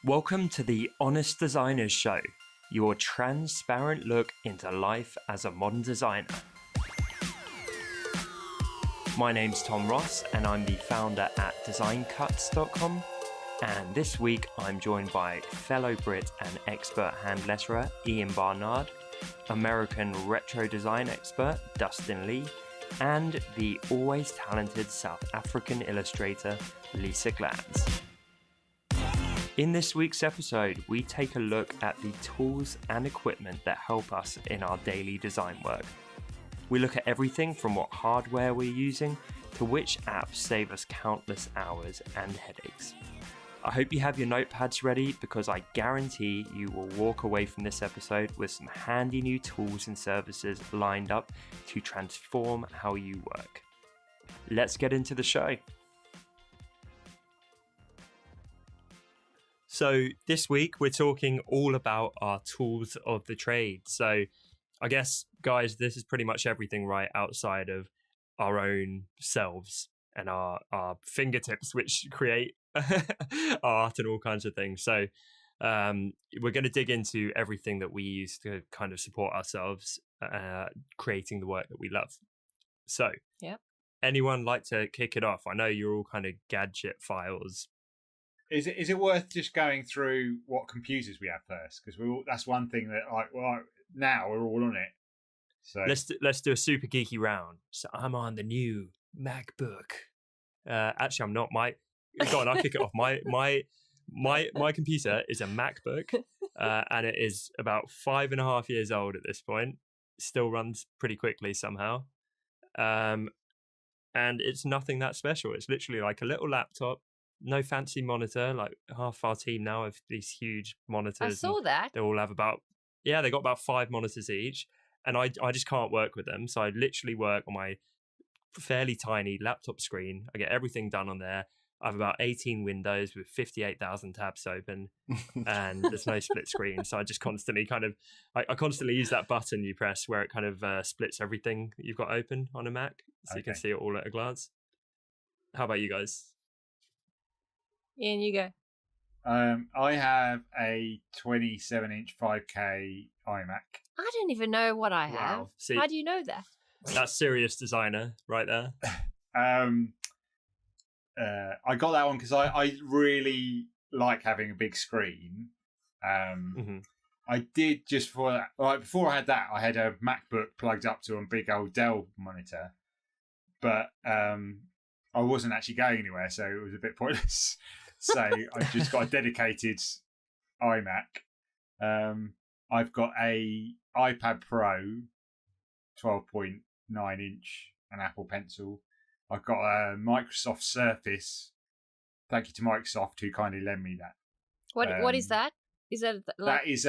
Welcome to the Honest Designers Show, your transparent look into life as a modern designer. My name's Tom Ross and I'm the founder at designcuts.com, and this week I'm joined by fellow Brit and expert hand letterer Ian Barnard, American retro design expert Dustin Lee, and the always talented South African illustrator Lisa Glanz. In this week's episode, we take a look at the tools and equipment that help us in our daily design work. We look at everything from what hardware we're using to which apps save us countless hours and headaches. I hope you have your notepads ready because I guarantee you will walk away from this episode with some handy new tools and services lined up to transform how you work. Let's get into the show. So this week we're talking all about our tools of the trade. So I guess, guys, this is pretty much everything right outside of our own selves and our fingertips, which create art and all kinds of things. So we're going to dig into everything that we use to kind of support ourselves, creating the work that we love. So anyone like to kick it off? I know you're all kind of gadget files. Is it worth just going through what computers we have first? Because that's one thing that now we're all on it. So let's do a super geeky round. So I'm on the new MacBook. Actually, I'm not. Go on, I'll kick it off. My computer is a MacBook, and it is about 5.5 years old at this point. Still runs pretty quickly somehow, and it's nothing that special. It's literally like a little laptop. No fancy monitor, like half our team now have these huge monitors. I saw that. They all have they got about 5 monitors each, and I just can't work with them. So I literally work on my fairly tiny laptop screen. I get everything done on there. I have about 18 windows with 58,000 tabs open, and there's no split screen. So I just constantly I constantly use that button you press where it kind of splits everything that you've got open on a Mac, so you can see it all at a glance. How about you guys? Ian, you go. I have a 27-inch 5K iMac. I don't even know what I have. Wow. See, how do you know that? That's serious designer right there. I got that one because I really like having a big screen. I did just before that. Like before I had that, I had a MacBook plugged up to a big old Dell monitor, but I wasn't actually going anywhere, so it was a bit pointless. So I just got a dedicated iMac. I've got a iPad Pro, 12.9 inch, an Apple Pencil. I've got a Microsoft Surface. Thank you to Microsoft who kindly lent me that. What is that? Is that like... That is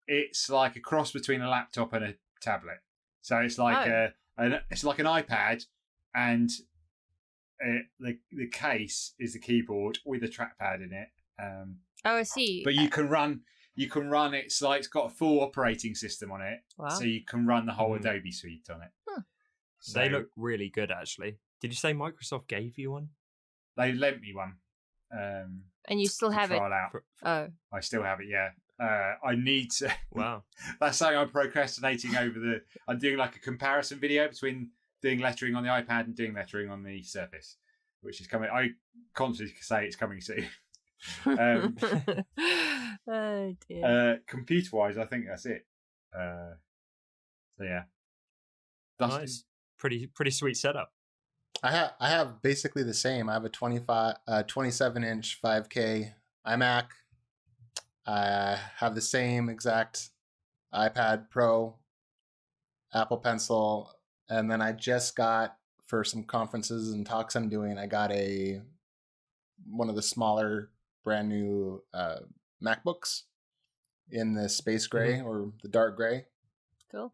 it's like a cross between a laptop and a tablet. So it's like it's like an iPad, and the case is the keyboard with a trackpad in it. I see. But you can run. It's got a full operating system on it, wow. So you can run the whole Adobe suite on it. Huh. So they look really good, actually. Did you say Microsoft gave you one? They lent me one. And you still have it? Out. Oh, I still have it. Yeah. I need to. Wow. That's something I'm procrastinating over. I'm doing like a comparison video between doing lettering on the iPad and doing lettering on the Surface, which is coming. I constantly say it's coming soon. Oh dear. Computer-wise, I think that's it. So yeah, nice. Pretty sweet setup. I have basically the same. I have a 27-inch 5K iMac. I have the same exact iPad Pro, Apple Pencil, and then I just got, for some conferences and talks I'm doing, I got one of the smaller, brand new MacBooks in the space gray or the dark gray. Cool.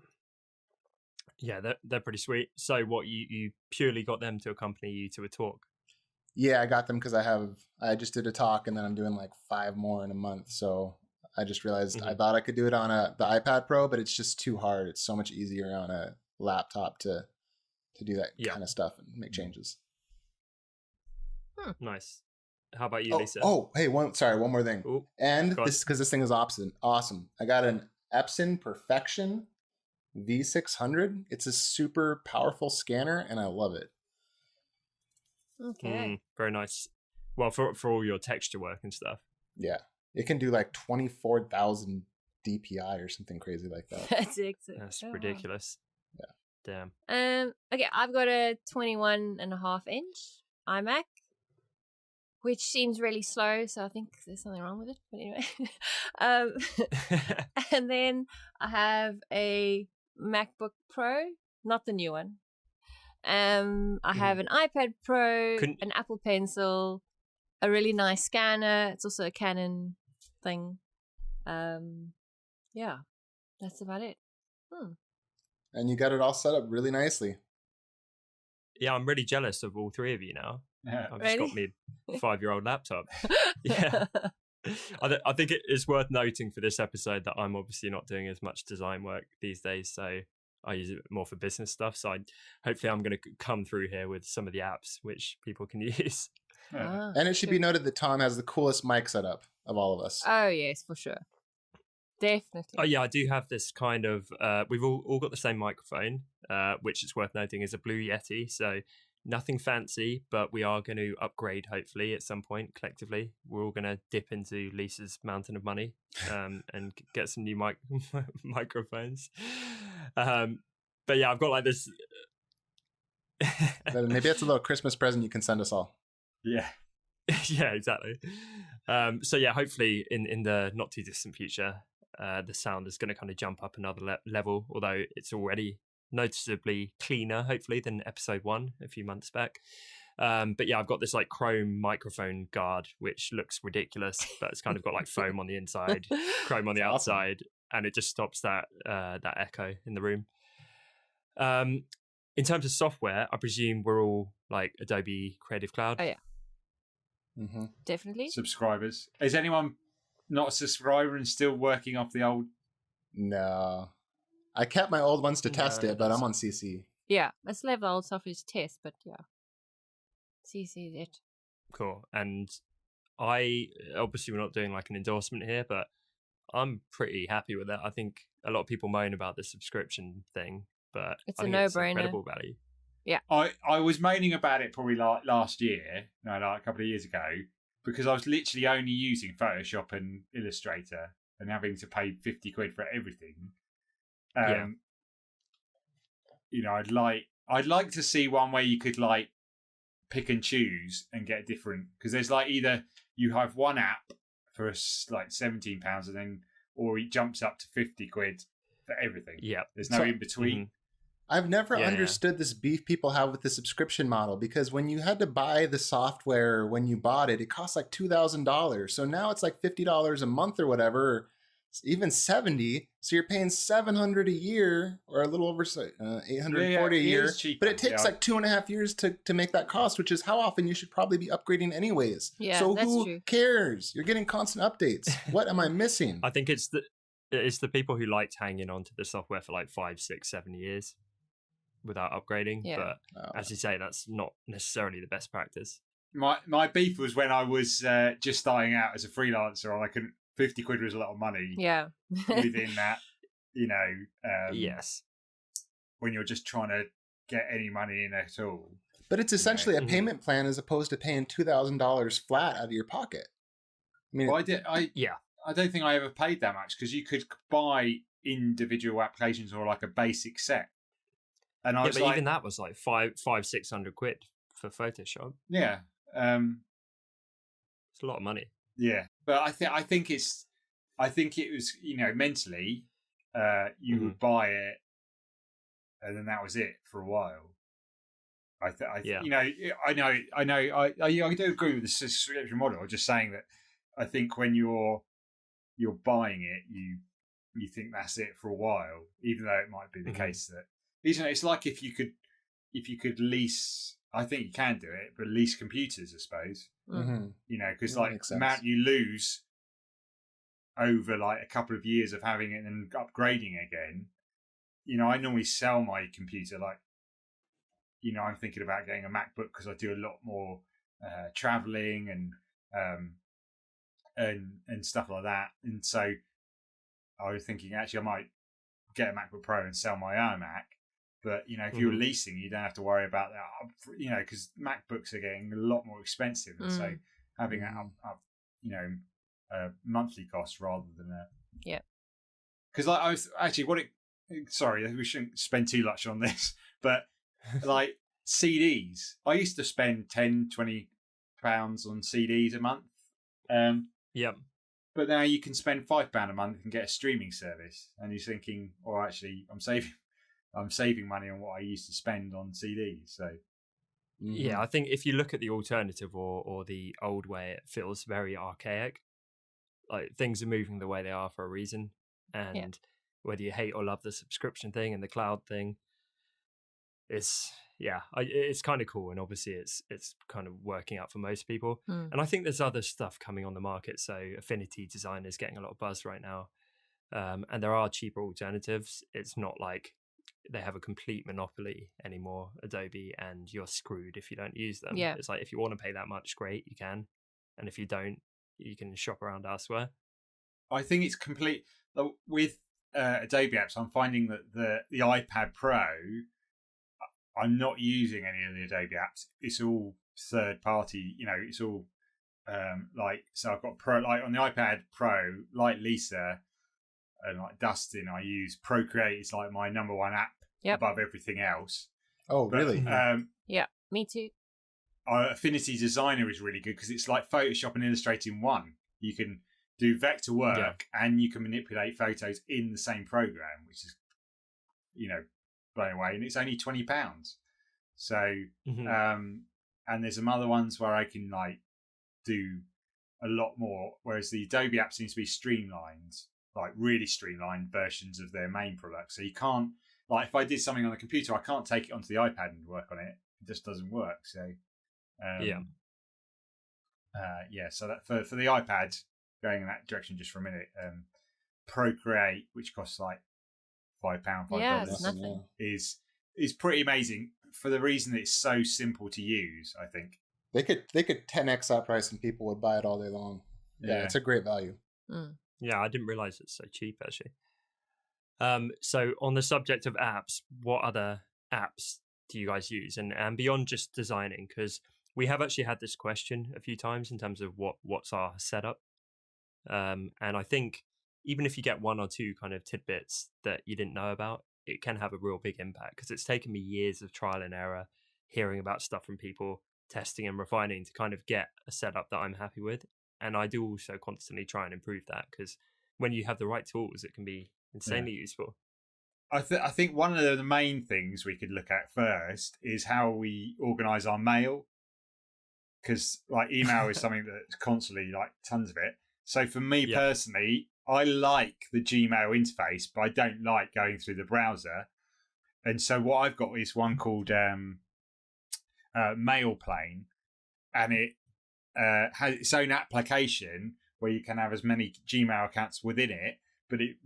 Yeah, they're pretty sweet. So what, you purely got them to accompany you to a talk? Yeah, I got them because I just did a talk and then I'm doing like 5 more in a month. So I just realized I thought I could do it on the iPad Pro, but it's just too hard. It's so much easier on a laptop to do that kind of stuff and make changes. Nice. How about you, Lisa? Hey, one more thing. Ooh, and this thing is awesome. I got an Epson Perfection V600. It's a super powerful scanner, and I love it. Okay. Very nice. Well, for all your texture work and stuff. Yeah, it can do like 24,000 DPI or something crazy like that. That's excellent. That's ridiculous. Yeah. Damn. Okay, I've got a 21.5-inch iMac, which seems really slow, so I think there's something wrong with it. But anyway, and then I have a MacBook Pro, not the new one. I have an iPad Pro, an Apple Pencil, a really nice scanner. It's also a Canon thing. Yeah, that's about it. And you got it all set up really nicely. Yeah, I'm really jealous of all three of you now. Yeah. I've just got me a 5-year-old laptop. Yeah. I think it is worth noting for this episode that I'm obviously not doing as much design work these days, so I use it more for business stuff. So hopefully I'm going to come through here with some of the apps which people can use. And it should be noted that Tom has the coolest mic setup of all of us. Oh, yes, for sure. Definitely. Oh, yeah, I do have this kind of... we've all got the same microphone, which is worth noting is a Blue Yeti. So nothing fancy, but we are going to upgrade, hopefully, at some point, collectively. We're all going to dip into Lisa's mountain of money and get some new microphones. But yeah, I've got like this... Maybe that's a little Christmas present you can send us all. Yeah. Yeah, exactly. So yeah, hopefully in the not too distant future, the sound is going to kind of jump up another level, although it's already noticeably cleaner, hopefully, than episode 1 a few months back. But yeah, I've got this like chrome microphone guard, which looks ridiculous, but it's kind of got like foam on the inside, chrome on the outside, and it just stops that echo in the room. In terms of software, I presume we're all like Adobe Creative Cloud. Oh yeah. Mm-hmm. Definitely. Subscribers. Is anyone not a subscriber and still working off the old? No. I kept my old ones to test it, but I'm on CC. Yeah, I still have the old software to test, but yeah. CC is it. Cool. And I, obviously we're not doing like an endorsement here, but I'm pretty happy with that. I think a lot of people moan about the subscription thing, but it's I a think no-brainer. It's incredible value. Yeah. I was moaning about it probably like last year, like a couple of years ago, because I was literally only using Photoshop and Illustrator and having to pay 50 quid for everything. You know, I'd like to see one where you could like pick and choose and get different, because there's like either you have one app for like £17 and then, or it jumps up to 50 quid for everything. Yeah. There's no in between. Mm-hmm. I've never understood this beef people have with the subscription model, because when you had to buy the software when you bought it, it cost like $2,000. So now it's like $50 a month or whatever, or even $70. So you're paying $700 a year, or a little over $840 a year. But it takes like 2.5 years to make that cost, which is how often you should probably be upgrading anyways. Yeah, so that's who true. cares? You're getting constant updates. What am I missing? I think it's the people who liked hanging on to the software for like 5, 6, 7 years without upgrading. Yeah. But as you say, that's not necessarily the best practice. My beef was when I was just starting out as a freelancer, and I couldn't. 50 quid was a lot of money. Yeah. Within that, you know. Yes. When you're just trying to get any money in at all. But it's essentially a payment plan as opposed to paying $2,000 flat out of your pocket. I mean, well, I don't think I ever paid that much, because you could buy individual applications or like a basic set. And I was but even that was like 500-600 quid for Photoshop. Yeah. It's a lot of money. Yeah. But I think it was, you know, mentally, you would buy it and then that was it for a while. You know, I do agree with the subscription model. I'm just saying that I think when you're buying it, you think that's it for a while, even though it might be the case that, isn't it? It's like if you could lease. I think you can do it, but lease computers, I suppose. Mm-hmm. You know, because like the amount you lose over like a couple of years of having it and upgrading again. You know, I normally sell my computer. Like, you know, I'm thinking about getting a MacBook because I do a lot more traveling and and stuff like that. And so I was thinking, actually, I might get a MacBook Pro and sell my iMac. But, if you're leasing, you don't have to worry about that, because MacBooks are getting a lot more expensive. And so having that up, a monthly cost rather than a... Yeah. Because I was actually, sorry, we shouldn't spend too much on this, but like CDs, I used to spend 10, 20 pounds on CDs a month. But now you can spend £5 a month and get a streaming service. And you're thinking, actually, I'm saving money on what I used to spend on CDs. So, yeah, I think if you look at the alternative or the old way, it feels very archaic. Like things are moving the way they are for a reason, and whether you hate or love the subscription thing and the cloud thing, it's kind of cool, and obviously it's kind of working out for most people. And I think there's other stuff coming on the market. So Affinity Design is getting a lot of buzz right now, and there are cheaper alternatives. It's not like they have a complete monopoly anymore, Adobe, and you're screwed if you don't use them. It's like if you want to pay that much, great, you can, and if you don't, you can shop around elsewhere. I think it's complete with Adobe apps. I'm finding that the iPad Pro, I'm not using any of the Adobe apps. It's all third party. It's all so I've got Pro, like on the iPad Pro, like Lisa and like Dustin, I use Procreate. It's like my number one app above everything else. Oh, really? Yeah, me too. Affinity Designer is really good because it's like Photoshop and Illustrator in one. You can do vector work and you can manipulate photos in the same program, which is, blown away. And it's only £20. So, and there's some other ones where I can like do a lot more, whereas the Adobe app seems to be streamlined, like really streamlined versions of their main product. So you can't, like if I did something on the computer, I can't take it onto the iPad and work on it. It just doesn't work. So, so that for the iPad, going in that direction just for a minute, Procreate, which costs like $5, it's nothing. is pretty amazing for the reason that it's so simple to use. I think they could 10x that price and people would buy it all day long. Yeah, it's a great value. Yeah, I didn't realize it's so cheap actually. So on the subject of apps, what other apps do you guys use, and beyond just designing? Because we have actually had this question a few times in terms of what's our setup, and I think even if you get one or two kind of tidbits that you didn't know about, it can have a real big impact, because it's taken me years of trial and error, hearing about stuff from people, testing and refining to kind of get a setup that I'm happy with. And I do also constantly try and improve that, because when you have the right tools, it can be insanely useful. I think one of the main things we could look at first is how we organize our mail, because like email is something that's constantly like tons of it. So for me personally, I like the Gmail interface, but I don't like going through the browser. And so what I've got is one called MailPlane, and it has its own application where you can have as many Gmail accounts within it, but it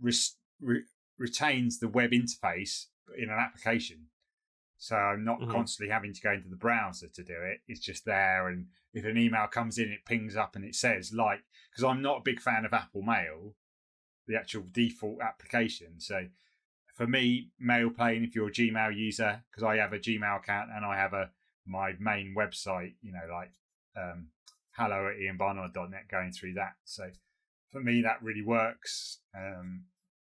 retains the web interface in an application. So I'm not constantly having to go into the browser to do it. It's just there. And if an email comes in, it pings up and it says, like, because I'm not a big fan of Apple Mail, the actual default application. So for me, MailPlane, if you're a Gmail user, because I have a Gmail account and I have my main website, like hello@ianbarnard.net, going through that. So for me, that really works.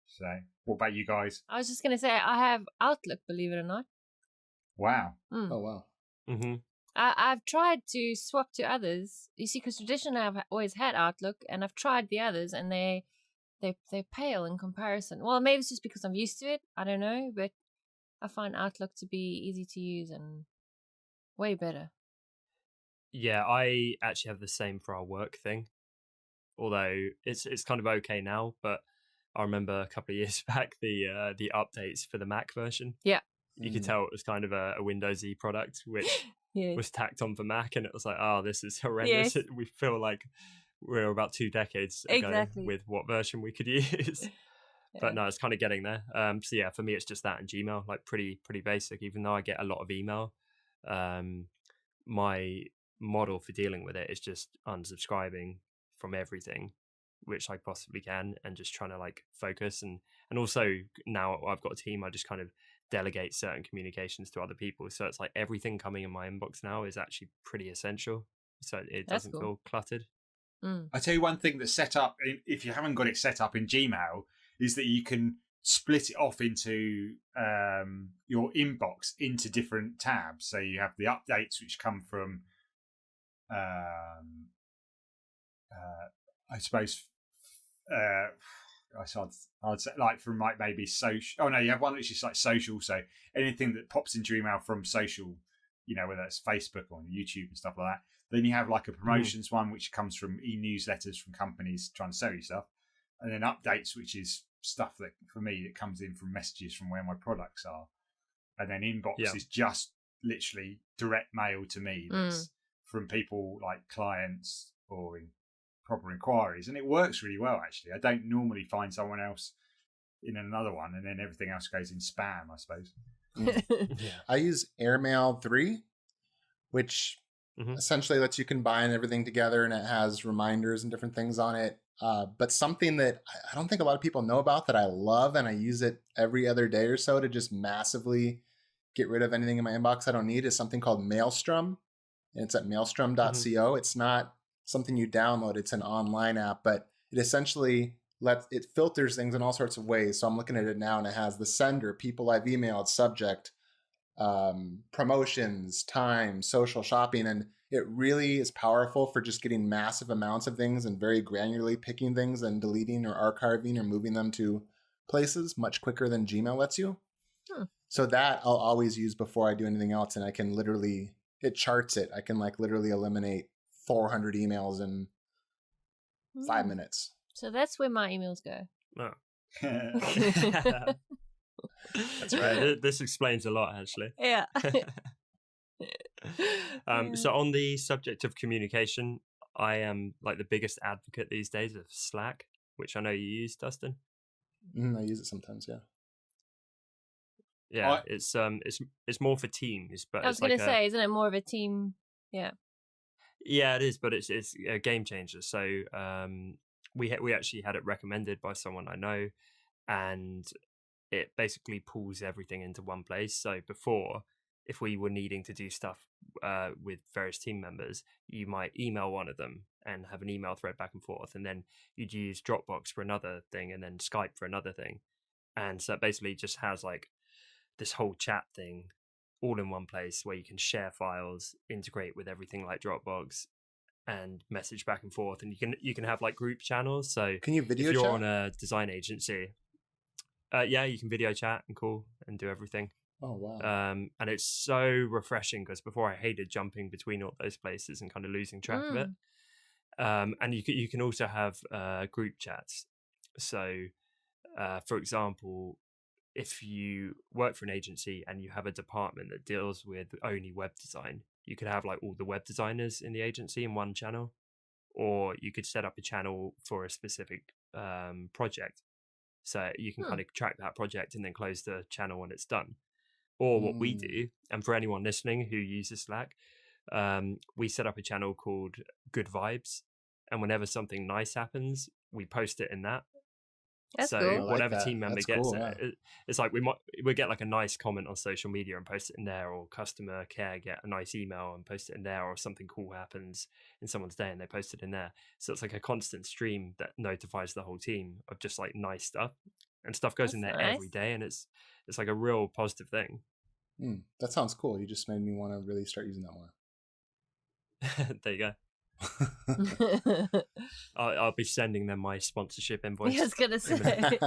So what about you guys? I was just going to say, I have Outlook, believe it or not. Wow. Oh, wow. I've tried to swap to others. You see, because traditionally I've always had Outlook, and I've tried the others, and they're pale in comparison. Well, maybe it's just because I'm used to it. I don't know, but I find Outlook to be easy to use and way better. Yeah, I actually have the same for our work thing, although it's kind of okay now. But I remember a couple of years back the updates for the Mac version. Yeah, you could tell it was kind of a Windows-y product, which was tacked on for Mac, and it was like, oh, this is horrendous. Yes. We feel like we're about 2 decades ago with what version we could use. But no, it's kind of getting there. So yeah, for me, it's just that and Gmail, like pretty basic. Even though I get a lot of email, my model for dealing with it is just unsubscribing from everything which I possibly can, and just trying to like focus. And also now I've got a team, I just kind of delegate certain communications to other people, so it's like everything coming in my inbox now is actually pretty essential, so it doesn't feel cluttered. I tell you one thing that's set up, if you haven't got it set up in Gmail, is that you can split it off into your inbox into different tabs. So you have the updates which come from I suppose I'd say like from like maybe social. Oh no, you have one which is like social. So anything that pops into your email from social, whether it's Facebook or YouTube and stuff like that. Then you have like a promotions one, which comes from e-newsletters from companies trying to sell you stuff, and then updates, which is stuff that for me that comes in from messages from where my products are, and then inbox is just literally direct mail to me that's from people like clients or proper inquiries, and it works really well actually. I don't normally find someone else in another one, and then everything else goes in spam, I suppose. I use Airmail 3, which essentially lets you combine everything together, and it has reminders and different things on it. But something that I don't think a lot of people know about that I love, and I use it every other day or so to just massively get rid of anything in my inbox I don't need, is something called Maelstrom. And it's at maelstrom.co. It's not something you download. It's an online app, but it essentially it filters things in all sorts of ways. So I'm looking at it now, and it has the sender, people I've emailed, subject, promotions, time, social, shopping, and it really is powerful for just getting massive amounts of things and very granularly picking things and deleting or archiving or moving them to places much quicker than Gmail lets you. So that I'll always use before I do anything else, and I can literally, it charts it. I can like literally eliminate 400 emails in 5 minutes. So that's where my emails go. Oh. That's right. This explains a lot, actually. Yeah. So on the subject of communication, I am like the biggest advocate these days of Slack, which I know you use, Dustin. I use it sometimes, yeah. Yeah, it's more for teams, but I was going to say, isn't it more of a team? Yeah. Yeah, it is, but it's a game changer. So we actually had it recommended by someone I know, and it basically pulls everything into one place. So before, if we were needing to do stuff with various team members, you might email one of them and have an email thread back and forth, and then you'd use Dropbox for another thing, and then Skype for another thing. And so it basically just has like this whole chat thing all in one place where you can share files, integrate with everything like Dropbox, and message back and forth. And you can have like group channels. So can you video if you're chat? On a design agency, you can video chat and call and do everything. Oh wow. And it's so refreshing, because before I hated jumping between all those places and kind of losing track of it. And you can also have group chats. So for example, if you work for an agency and you have a department that deals with only web design, you could have like all the web designers in the agency in one channel, or you could set up a channel for a specific project. So you can kind of track that project and then close the channel when it's done. Or what we do, and for anyone listening who uses Slack, we set up a channel called Good Vibes. And whenever something nice happens, we post it in that. That's so cool. whatever team member gets cool, it's like we get like a nice comment on social media and post it in there, or customer care get a nice email and post it in there, or something cool happens in someone's day and they post it in there. So it's like a constant stream that notifies the whole team of just like nice stuff, and stuff goes in there every day, and it's like a real positive thing. That sounds cool. You just made me want to really start using that more. There you go. I'll be sending them my sponsorship invoice. I was gonna say.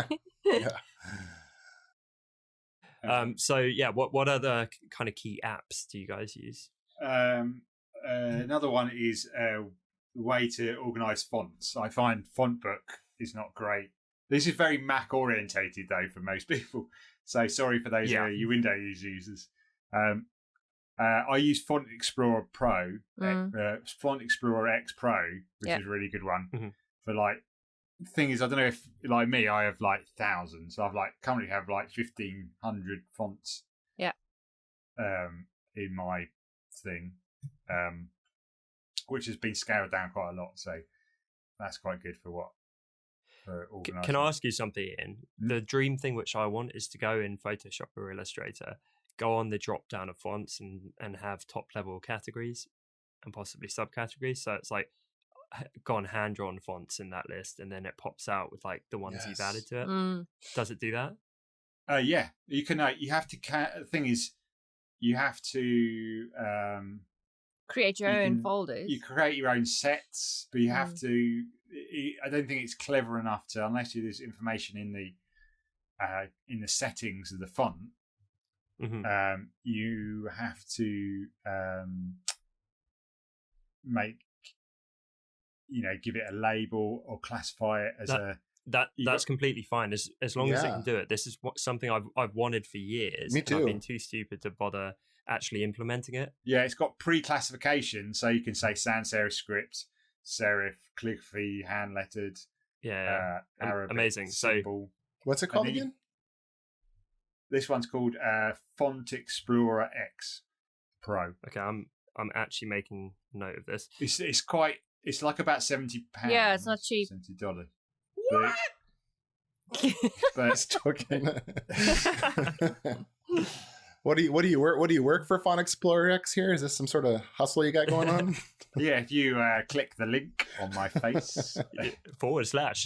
So yeah, what other kind of key apps do you guys use? Another one is a way to organize fonts. I find Fontbook is not great. This is very Mac orientated though for most people, so sorry for those Windows users. I use Font Explorer Pro, Font Explorer X Pro, which is a really good one for like. The thing is, I don't know if like me, I have like thousands. I've like currently have like 1,500 fonts. Yeah. In my thing, which has been scaled down quite a lot. So that's quite good for organising. Can I ask you something, Ian? The dream thing which I want is to go in Photoshop or Illustrator, go on the drop down of fonts and have top level categories and possibly subcategories. So it's like go on hand drawn fonts in that list, and then it pops out with like the ones you've added to it. Does it do that? Yeah, you can. You have to. The thing is, you have to create your own folders. You create your own sets, but you have to. I don't think it's clever enough to, unless there's information in the settings of the font. You have to give it a label or classify it as that's completely fine as long as it can do it. This is something I've wanted for years. Me too. And I've been too stupid to bother actually implementing it. Yeah, it's got pre-classification, so you can say sans serif script, serif, calligraphy, hand lettered. Yeah, Arabic, amazing. symbol. So, what's it called again? This one's called Font Explorer X Pro. Okay, I'm actually making note of this. It's like about £70. Yeah, it's not cheap. $70. What? But joking. What do you work for Font Explorer X here? Is this some sort of hustle you got going on? Yeah, if you click the link on my face /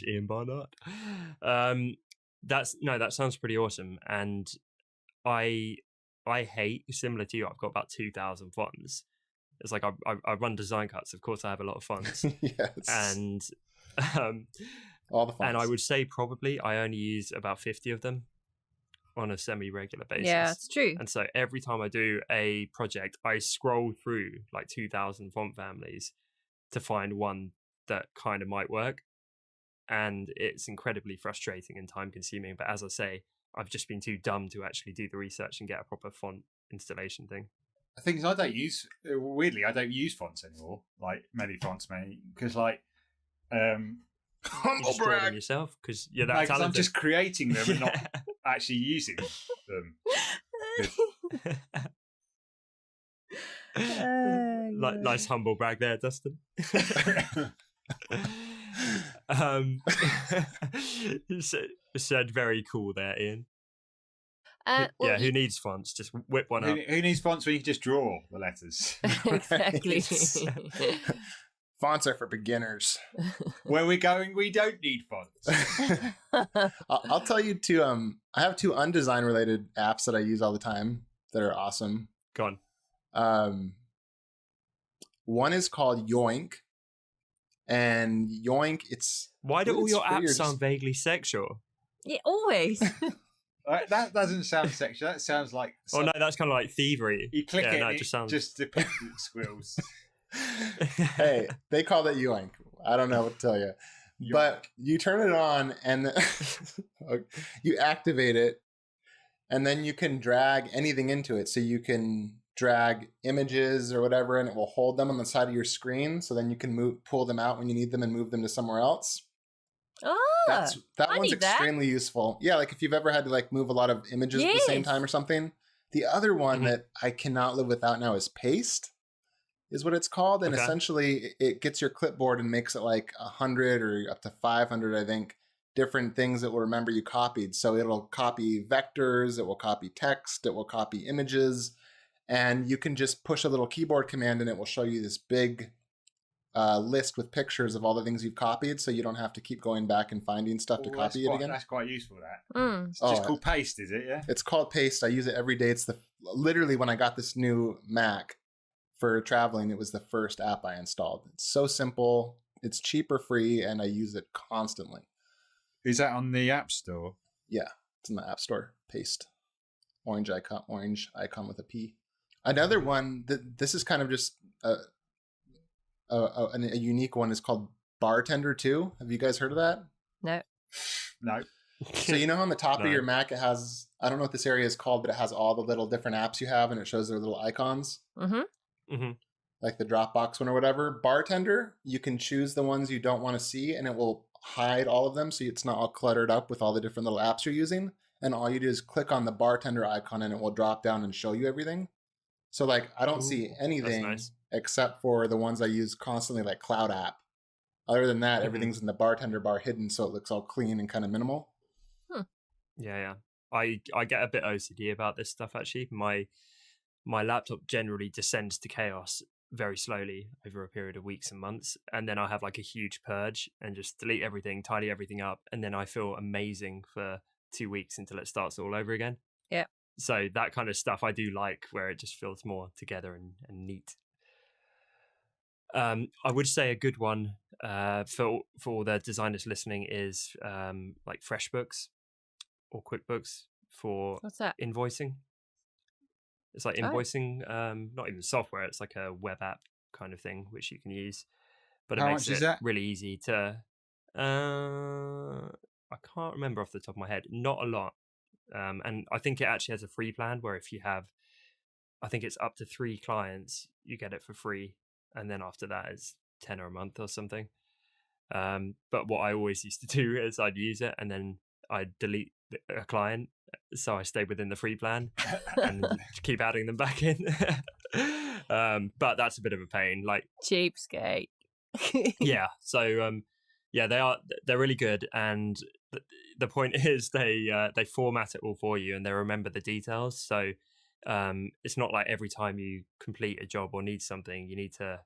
Ian Barnard. That sounds pretty awesome. And I hate, similar to you, I've got about 2,000 fonts. It's like I run design cuts. Of course, I have a lot of fonts. Yes. And all the fonts. And I would say probably I only use about 50 of them on a semi-regular basis. Yeah, it's true. And so every time I do a project, I scroll through like 2,000 font families to find one that kind of might work. And it's incredibly frustrating and time-consuming. But as I say, I've just been too dumb to actually do the research and get a proper font installation thing. The thing is, I don't use fonts anymore, like many fonts, because humble brag on yourself because you're that talented. I'm just creating them and not actually using them. Nice humble brag there, Dustin. Said very cool there, Ian. Who needs fonts? Just whip one up. Who needs fonts when you can just draw the letters? Exactly. Fonts are for beginners. Where we're going, we don't need fonts. I'll tell you two. I have two undesign related apps that I use all the time that are awesome. Go on. One is called Yoink, and Yoink. Why do all your apps sound vaguely sexual? Yeah, always. That doesn't sound sexual. That sounds like. Oh no, that's kind of like thievery. You click it, it just sounds. Just depicts squirrels. Hey, they call that Yoink. I don't know what to tell you, but you turn it on and you activate it, and then you can drag anything into it. So you can drag images or whatever, and it will hold them on the side of your screen. So then you can pull them out when you need them and move them to somewhere else. That one's extremely useful. Yeah, like if you've ever had to like move a lot of images at the same time or something. The other one that I cannot live without now is Paste, is what it's called. And essentially it gets your clipboard and makes it like 100 or up to 500, I think, different things that will remember you copied. So it'll copy vectors, it will copy text, it will copy images, and you can just push a little keyboard command and it will show you this big list with pictures of all the things you've copied, so you don't have to keep going back and finding stuff to copy it again. That's quite useful. It's just called Paste, is it? Yeah. It's called Paste. I use it every day. It's literally when I got this new Mac for traveling, it was the first app I installed. It's so simple. It's cheap or free, and I use it constantly. Is that on the App Store? Yeah, it's in the App Store. Paste. Orange icon with a P. Another one this is kind of just a unique one is called Bartender 2. Have you guys heard of that? No. So you know on the top of your Mac it has, I don't know what this area is called, but it has all the little different apps you have and it shows their little icons. Like the Dropbox one or whatever. Bartender, you can choose the ones you don't want to see and it will hide all of them so it's not all cluttered up with all the different little apps you're using. And all you do is click on the Bartender icon and it will drop down and show you everything. So like I don't see anything except for the ones I use constantly, like Cloud App. Other than that, everything's in the bartender bar hidden, so it looks all clean and kind of minimal. Yeah. I get a bit OCD about this stuff, actually. My laptop generally descends to chaos very slowly over a period of weeks and months, and then I have like a huge purge and just delete everything, tidy everything up, and then I feel amazing for 2 weeks until it starts all over again. Yeah. So that kind of stuff I do like, where it just feels more together and neat. I would say a good one for all the designers listening is like FreshBooks or QuickBooks for What's that? invoicing. It's like invoicing, not even software. It's like a web app kind of thing, which you can use. But it makes it really easy to... I can't remember off the top of my head. Not a lot. And I think it actually has a free plan where if you have... I think it's up to 3 clients, you get it for free. And then after that, it's $10 a month or something. But what I always used to do is I'd use it and then I'd delete a client, so I stay within the free plan and keep adding them back in. But that's a bit of a pain. Like cheapskate. Yeah. So they're really good, and the point is they format it all for you and they remember the details. So it's not like every time you complete a job or need something, you need to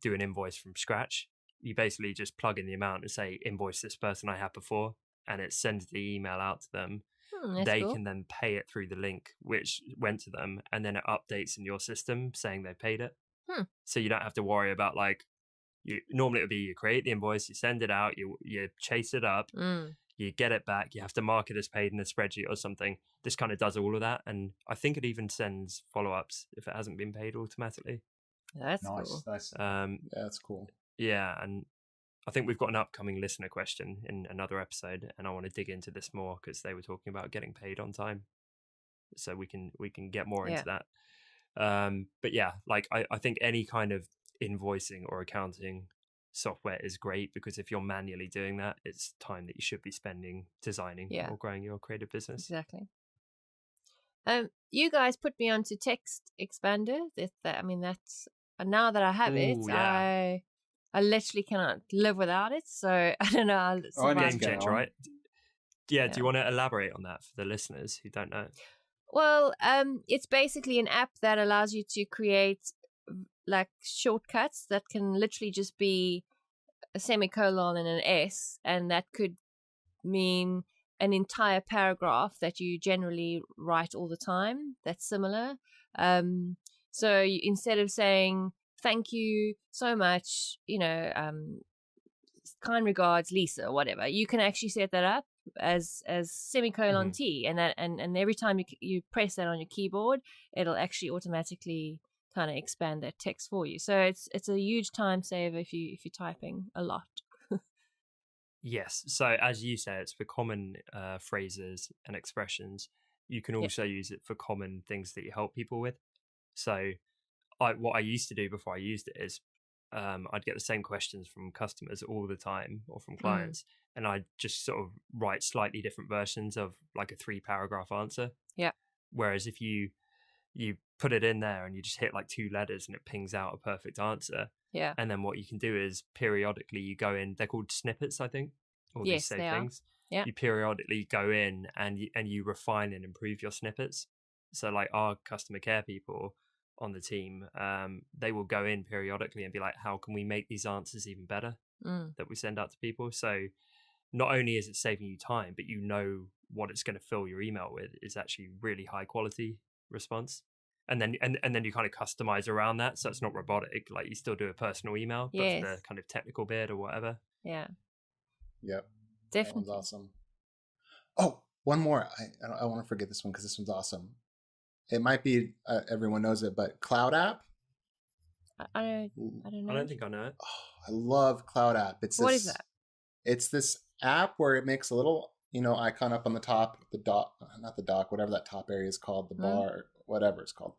do an invoice from scratch. You basically just plug in the amount and say, invoice this person I had before, and it sends the email out to them. They can then pay it through the link which went to them, and then it updates in your system saying they paid it. So you don't have to worry about like, normally it would be you create the invoice, you send it out, you chase it up, you get it back, you have to mark it as paid in a spreadsheet or something. This kind of does all of that, and I think it even sends follow-ups if it hasn't been paid automatically. That's nice. cool. That's cool. Yeah, and I think we've got an upcoming listener question in another episode, and I want to dig into this more because they were talking about getting paid on time, so we can get more into that. But yeah, like I think any kind of invoicing or accounting software is great, because if you're manually doing that, it's time that you should be spending designing or growing your creative business. Exactly. You guys put me onto Text Expander. That's now that I have it, I literally cannot live without it. So I don't know. Game changer, right? Yeah. Do you want to elaborate on that for the listeners who don't know? Well, it's basically an app that allows you to create like shortcuts that can literally just be a semicolon and an S, and that could mean an entire paragraph that you generally write all the time that's similar. So instead of saying thank you so much, kind regards Lisa or whatever, you can actually set that up as semicolon T, and that and every time you press that on your keyboard, it'll actually automatically kind of expand that text for you. So it's a huge time saver if you're typing a lot. Yes. So as you say, it's for common phrases and expressions. You can also use it for common things that you help people with. So what I used to do before I used it is I'd get the same questions from customers all the time, or from clients, and I'd just sort of write slightly different versions of like a 3-paragraph answer. Yeah. Whereas if you put it in there and you just hit like 2 letters and it pings out a perfect answer. Yeah. And then what you can do is periodically you go in, they're called snippets, I think. All these same things. Yeah. You periodically go in and you refine and improve your snippets. So like our customer care people on the team, they will go in periodically and be like, how can we make these answers even better that we send out to people? So not only is it saving you time, but you know what it's going to fill your email with is actually really high quality response. And then you kind of customize around that, so it's not robotic. Like you still do a personal email, but for the kind of technical bit or whatever. Yeah. Yep. Definitely. That one's awesome. Oh, one more. I want to forget this one because this one's awesome. It might be everyone knows it, but Cloud App. I don't know. I don't think I know it. Oh, I love Cloud App. What is that? It's this app where it makes a little icon up on the top, the dock, not the dock, whatever that top area is called, the bar, whatever it's called.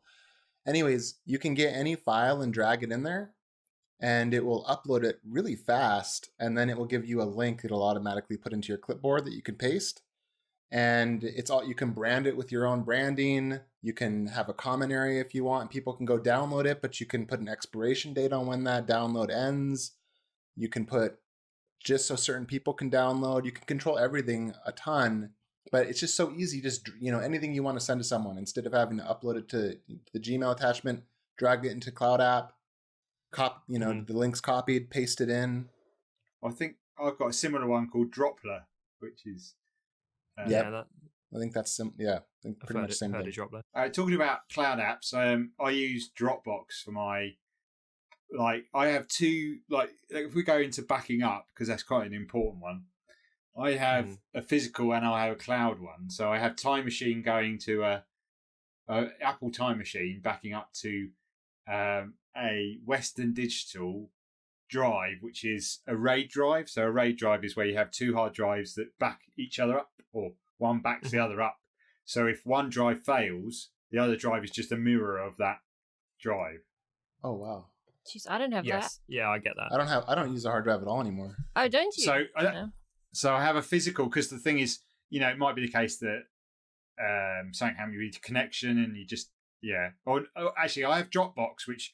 Anyways, you can get any file and drag it in there, and it will upload it really fast, and then it will give you a link that'll automatically put into your clipboard that you can paste. and it's all, you can brand it with your own branding. You can have a common area if you want. People can go download it, but you can put an expiration date on when that download ends. You can put just so certain people can download. You can control everything a ton, but it's just so easy. Just, anything you want to send to someone, instead of having to upload it to the Gmail attachment, drag it into Cloud App, the links copied, paste it in. I think I've got a similar one called Dropler, which is I think that's pretty much the same thing. Talking about cloud apps, I use Dropbox for my, I have two, if we go into backing up, because that's quite an important one, I have a physical and I have a cloud one. So I have Time Machine going to a Apple Time Machine backing up to a Western Digital drive, which is a RAID drive. So a RAID drive is where you have two hard drives that back each other up, or one backs the other up. So if one drive fails, the other drive is just a mirror of that drive. Oh wow! Jeez, I don't have that. Yeah, I get that. I don't use a hard drive at all anymore. Oh, don't you? So I have a physical, because the thing is, it might be the case that something happened with your connection, and you just actually, I have Dropbox, which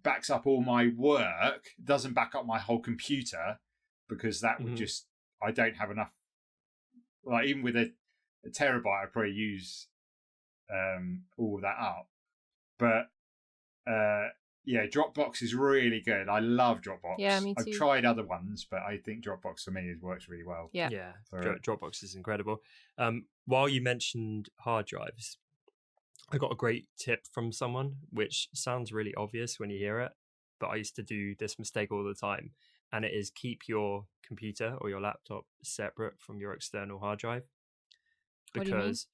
backs up all my work. It doesn't back up my whole computer, because that would just, I don't have enough. Even with a terabyte, I probably use all of that up. But Dropbox is really good. I love Dropbox. Yeah, me too. I've tried other ones, but I think Dropbox for me works really well. Yeah, Dropbox is incredible. While you mentioned hard drives, I got a great tip from someone, which sounds really obvious when you hear it, but I used to do this mistake all the time. And it is, keep your computer or your laptop separate from your external hard drive. Because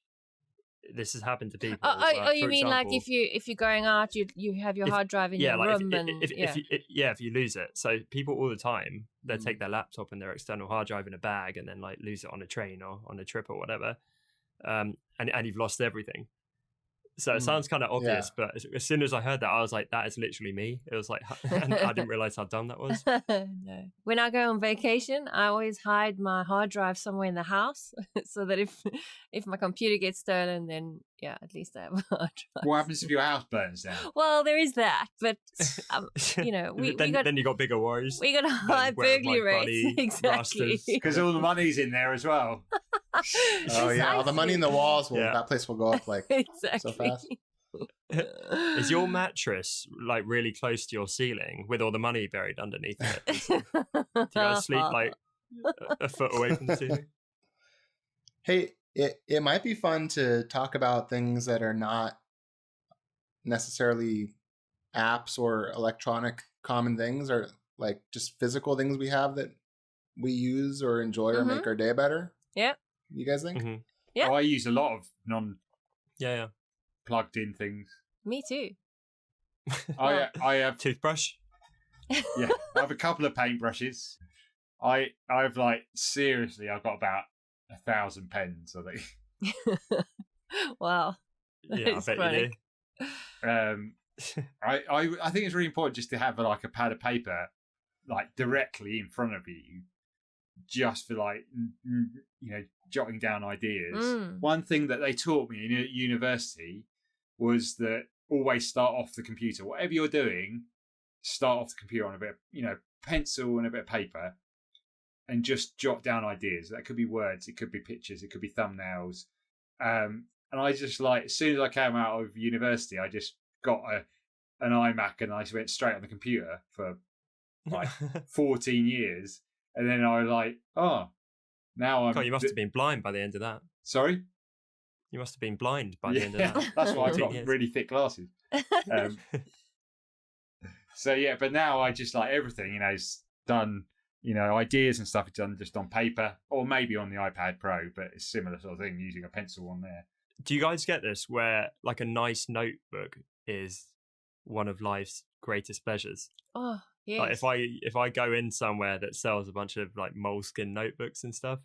this has happened to people. You mean, example, if you're going out, you have your hard drive in your room, if you lose it. So people all the time, they take their laptop and their external hard drive in a bag and then lose it on a train or on a trip or whatever, and you've lost everything. So it sounds kind of obvious, but as soon as I heard that, I was like, that is literally me. It was and I didn't realize how dumb that was. No. When I go on vacation, I always hide my hard drive somewhere in the house so that if my computer gets stolen, then at least I have a hard drive. What happens if your house burns down? Well, there is that, but then you got bigger worries. We got high burglary rates, exactly, because all the money's in there as well. Oh yeah, all the money in the walls that place will go up exactly. So fast. Is your mattress really close to your ceiling with all the money buried underneath it? Do you guys sleep a foot away from the ceiling? Hey, it might be fun to talk about things that are not necessarily apps or electronic common things, or just physical things we have that we use or enjoy or make our day better. Yeah. You guys think? Mm-hmm. Yeah. I use a lot of plugged in things. Me too. I have toothbrush. Yeah, I have a couple of paintbrushes. I've seriously, I've got about 1,000 pens, I think. Wow. Yeah, I bet funny. You do. I think it's really important just to have a pad of paper directly in front of you, just for jotting down ideas. One thing that they taught me in university was that always start off the computer. Whatever you're doing, start off the computer on a bit of pencil and a bit of paper, and just jot down ideas. That could be words, it could be pictures, it could be thumbnails. And I just as soon as I came out of university, I just got an iMac and I went straight on the computer for 14 years. And then I was now I'm... God, you must have been blind by the end of that. Sorry? You must have been blind by the end of that. That's why I've got really thick glasses. But now I just everything, is done, ideas and stuff is done just on paper, or maybe on the iPad Pro, but it's similar sort of thing, using a pencil on there. Do you guys get this, where a nice notebook is one of life's greatest pleasures? Oh, yes. If I go in somewhere that sells a bunch of moleskin notebooks and stuff,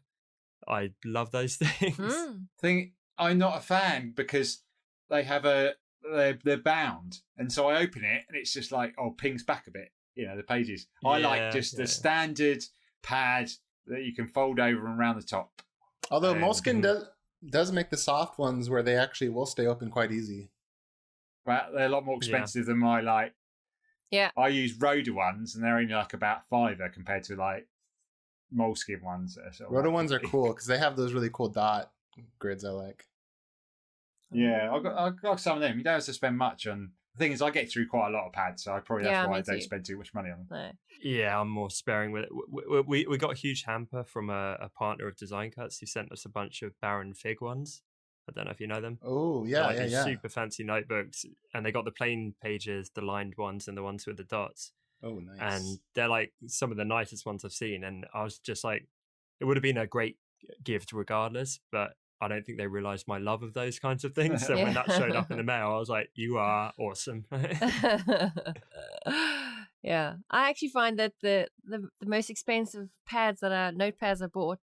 I love those things. I'm not a fan, because they have they're bound, and so I open it and it's just pings back a bit, the pages. I like just the standard pad that you can fold over and around the top. Although Moleskine does make the soft ones where they actually will stay open quite easy. But they're a lot more expensive than my like. Yeah. I use Rhoda ones, and they're only like about £5 compared to like Moleskine ones. Rhoda ones are cool because they have those really cool dot grids I like. Yeah, I've got some of them. You don't have to spend much on. The thing is, I get through quite a lot of pads, so that's why I don't spend too much money on them. No. Yeah, I'm more sparing with it. We got a huge hamper from a partner of Design Cuts who sent us a bunch of Baron Fig ones. I don't know if you know them. Oh, yeah, these super fancy notebooks, and they got the plain pages, the lined ones, and the ones with the dots. Oh, nice. And they're like some of the nicest ones I've seen. And I was just like, it would have been a great gift regardless, but I don't think they realized my love of those kinds of things. So when that showed up in the mail, I was like, you are awesome. Yeah. I actually find that the most expensive notepads I bought,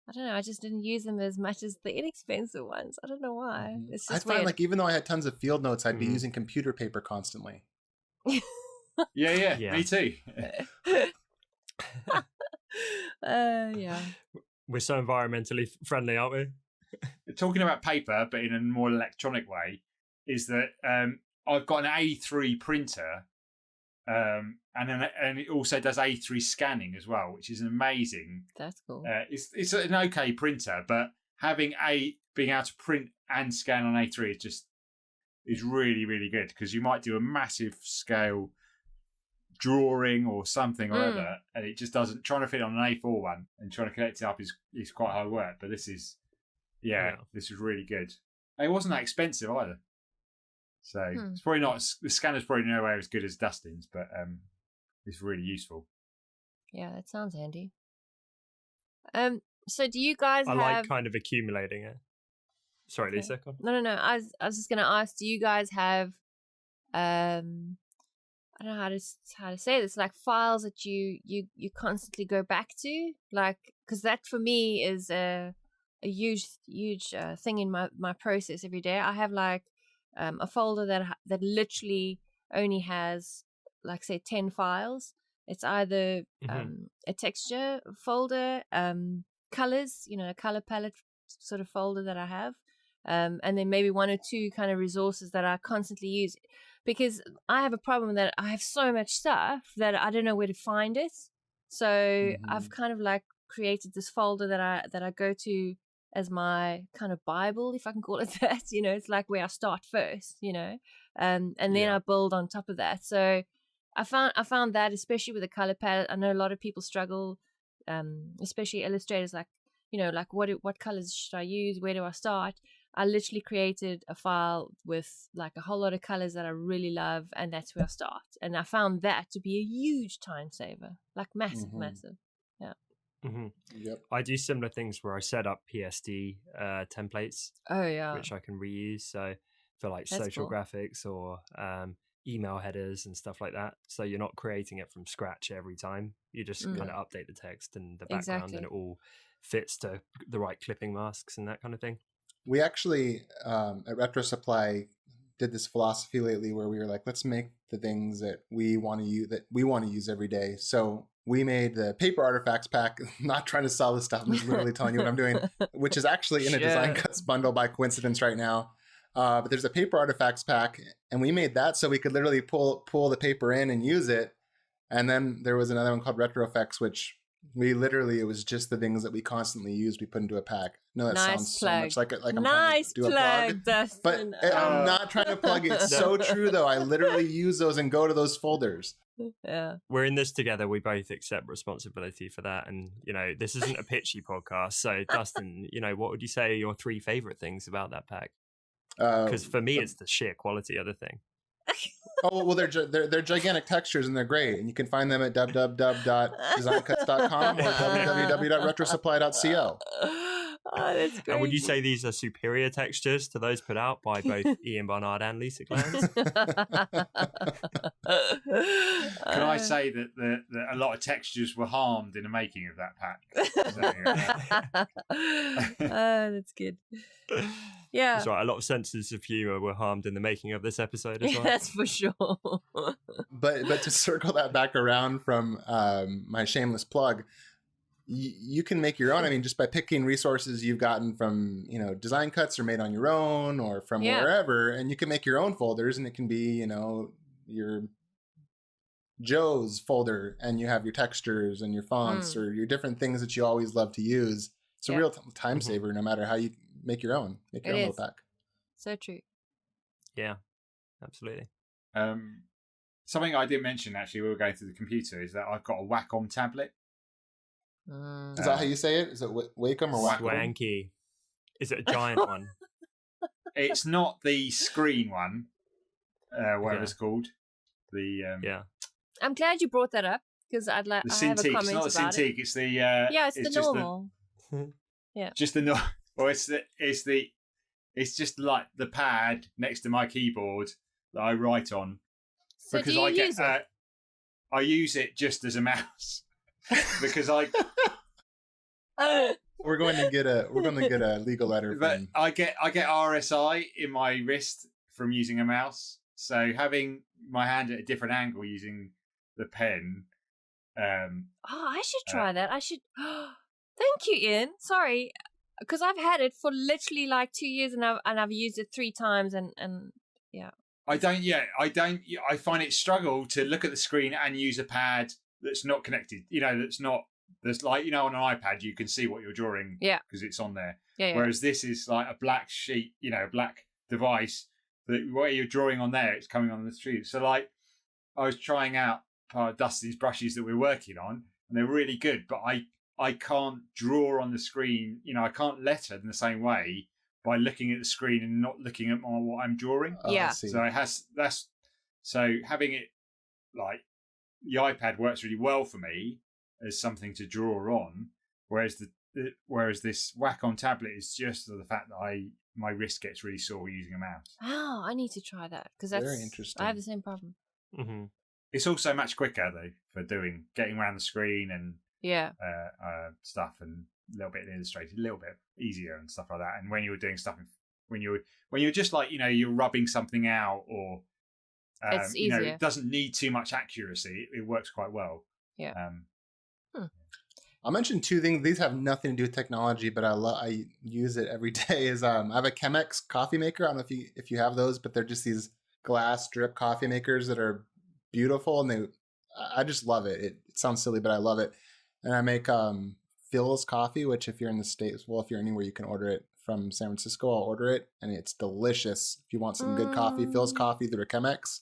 I don't know, I just didn't use them as much as the inexpensive ones. I don't know why. It's just I find weird. like even though I had tons of field notes, I'd be using computer paper constantly. Yeah, me too. Yeah. We're so environmentally friendly, aren't we? Talking about paper, but in a more electronic way, is that I've got an A3 printer, and it also does A3 scanning as well, which is amazing. That's cool. It's an okay printer, but being able to print and scan on A3 is really, really good, because you might do a massive scale drawing or something or other, and it just doesn't. Trying to fit on an A4 one and trying to connect it up is quite hard work. But this is this is really good. And it wasn't that expensive either, so it's probably not. The scanner's probably nowhere as good as Dustin's, but it's really useful. Yeah, that sounds handy. So do you guys I like kind of accumulating it. Sorry, okay. Lisa. No. I was just going to ask, do you guys have, I don't know how to say this, like files that you constantly go back to? Like, because that for me is a huge thing in my process every day. I have like a folder that literally only has, like, say 10 files. It's either a texture folder, colors, a color palette sort of folder that I have, and then maybe one or two kind of resources that I constantly use, because I have a problem that I have so much stuff that I don't know where to find it. So I've kind of like created this folder that I go to as my kind of Bible, if I can call it that. It's like where I start first, and then I build on top of that. So I found that, especially with the color palette, I know a lot of people struggle, especially illustrators, like, like what colors should I use? Where do I start? I literally created a file with like a whole lot of colors that I really love, and that's where I start. And I found that to be a huge time saver, like massive. Yeah. Yep. I do similar things where I set up PSD templates. Oh yeah. Which I can reuse. So for like that's social graphics or email headers and stuff like that. So you're not creating it from scratch every time. You just kind of update the text and the background, and it all fits to the right clipping masks and that kind of thing. We actually at Retro Supply did this philosophy lately where we were like, let's make the things that we want to use every day. So we made the paper artifacts pack. Not trying to sell this stuff, I'm just literally telling you what I'm doing, which is actually in a Design Cuts bundle by coincidence right now. But there's a paper artifacts pack, and we made that so we could literally pull the paper in and use it. And then there was another one called Retro Effects, which it was just the things that we constantly used, we put into a pack. No, that sounds plug. So much like I'm trying to do a plug. Dustin. But I'm not trying to plug it. It's so true, though. I literally use those and go to those folders. Yeah. We're in this together. We both accept responsibility for that. And, this isn't a pitchy podcast. So, Dustin, what would you say are your 3 favorite things about that pack? Because for me, it's the sheer quality of the thing. Oh, well, they're gigantic textures and they're great. And you can find them at www.designcuts.com or www.retrosupply.co. Oh, that's great. And would you say these are superior textures to those put out by both Ian Barnard and Lisa Glanz? Can I say that a lot of textures were harmed in the making of that pack? That's good. Yeah. That's right. A lot of senses of humour were harmed in the making of this episode as well. That's for sure. But to circle that back around from my shameless plug, you can make your own. I mean, just by picking resources you've gotten from, Design Cuts or made on your own or from wherever, and you can make your own folders, and it can be, your Joe's folder, and you have your textures and your fonts or your different things that you always love to use. It's a real time saver, no matter how you make your own. Make your own little pack. So true. Yeah, absolutely. Something I didn't mention, actually, we were going through the computer, is that I've got a Wacom tablet. Is that how you say it? Is it Wacom or Wacom? Swanky. Is it a giant one? It's not the screen one, whatever it's called. I'm glad you brought that up, because I have a comment about it. It's not the Cintiq. It's the it's the normal. Just the normal. Or it's just like the pad next to my keyboard that I write on. So because do you use it? I use it just as a mouse because we're going to get a legal letter. But I get RSI in my wrist from using a mouse. So having my hand at a different angle using the pen. I should try that. I should. Thank you, Ian. Sorry, because I've had it for literally like 2 years, and I've used it 3 times, and yeah. I find it struggle to look at the screen and use a pad that's not connected. There's like, on an iPad, you can see what you're drawing because it's on there. Yeah. Whereas this is like a black sheet, a black device that where you're drawing on there, it's coming on the screen. So like, I was trying out part of Dusty's brushes that we're working on, and they're really good, but I can't draw on the screen. I can't letter in the same way by looking at the screen and not looking at what I'm drawing. So having it like the iPad works really well for me as something to draw on, whereas this Wacom tablet is just the fact that my wrist gets really sore using a mouse. Oh, I need to try that, because that's very interesting. I have the same problem. Mm-hmm. It's also much quicker though for getting around the screen and stuff, and a little bit illustrated, a little bit easier and stuff like that. And when you're doing stuff, when you're just like you're rubbing something out, or it's easier. It doesn't need too much accuracy. It works quite well. Yeah. I'll mention 2 things. These have nothing to do with technology, but I use it every day. I have a Chemex coffee maker. I don't know if you have those, but they're just these glass drip coffee makers that are beautiful, and I just love it. It sounds silly, but I love it. And I make Phil's coffee, which if you're in the States, if you're anywhere, you can order it from San Francisco. I'll order it, and it's delicious. If you want some good coffee, Phil's coffee through a Chemex.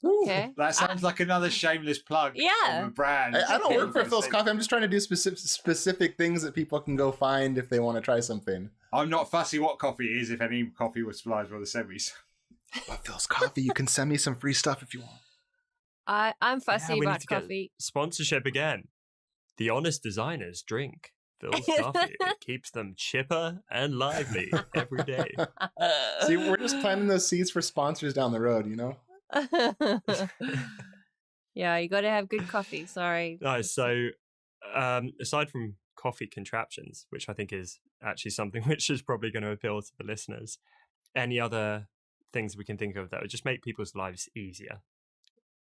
Okay. That sounds like another shameless plug. Yeah. Of a brand. I don't work for Phil's Coffee. I'm just trying to do specific things that people can go find if they want to try something. I'm not fussy what coffee it is. If any coffee was supplied by the semis. But Phil's Coffee, you can send me some free stuff if you want. I'm fussy about coffee. Sponsorship again. The honest designers drink Phil's coffee. It keeps them chipper and lively every day. See, we're just planting those seeds for sponsors down the road, Yeah, you got to have good coffee. Sorry. Nice. So, aside from coffee contraptions, which I think is actually something which is probably going to appeal to the listeners, any other things we can think of that would just make people's lives easier?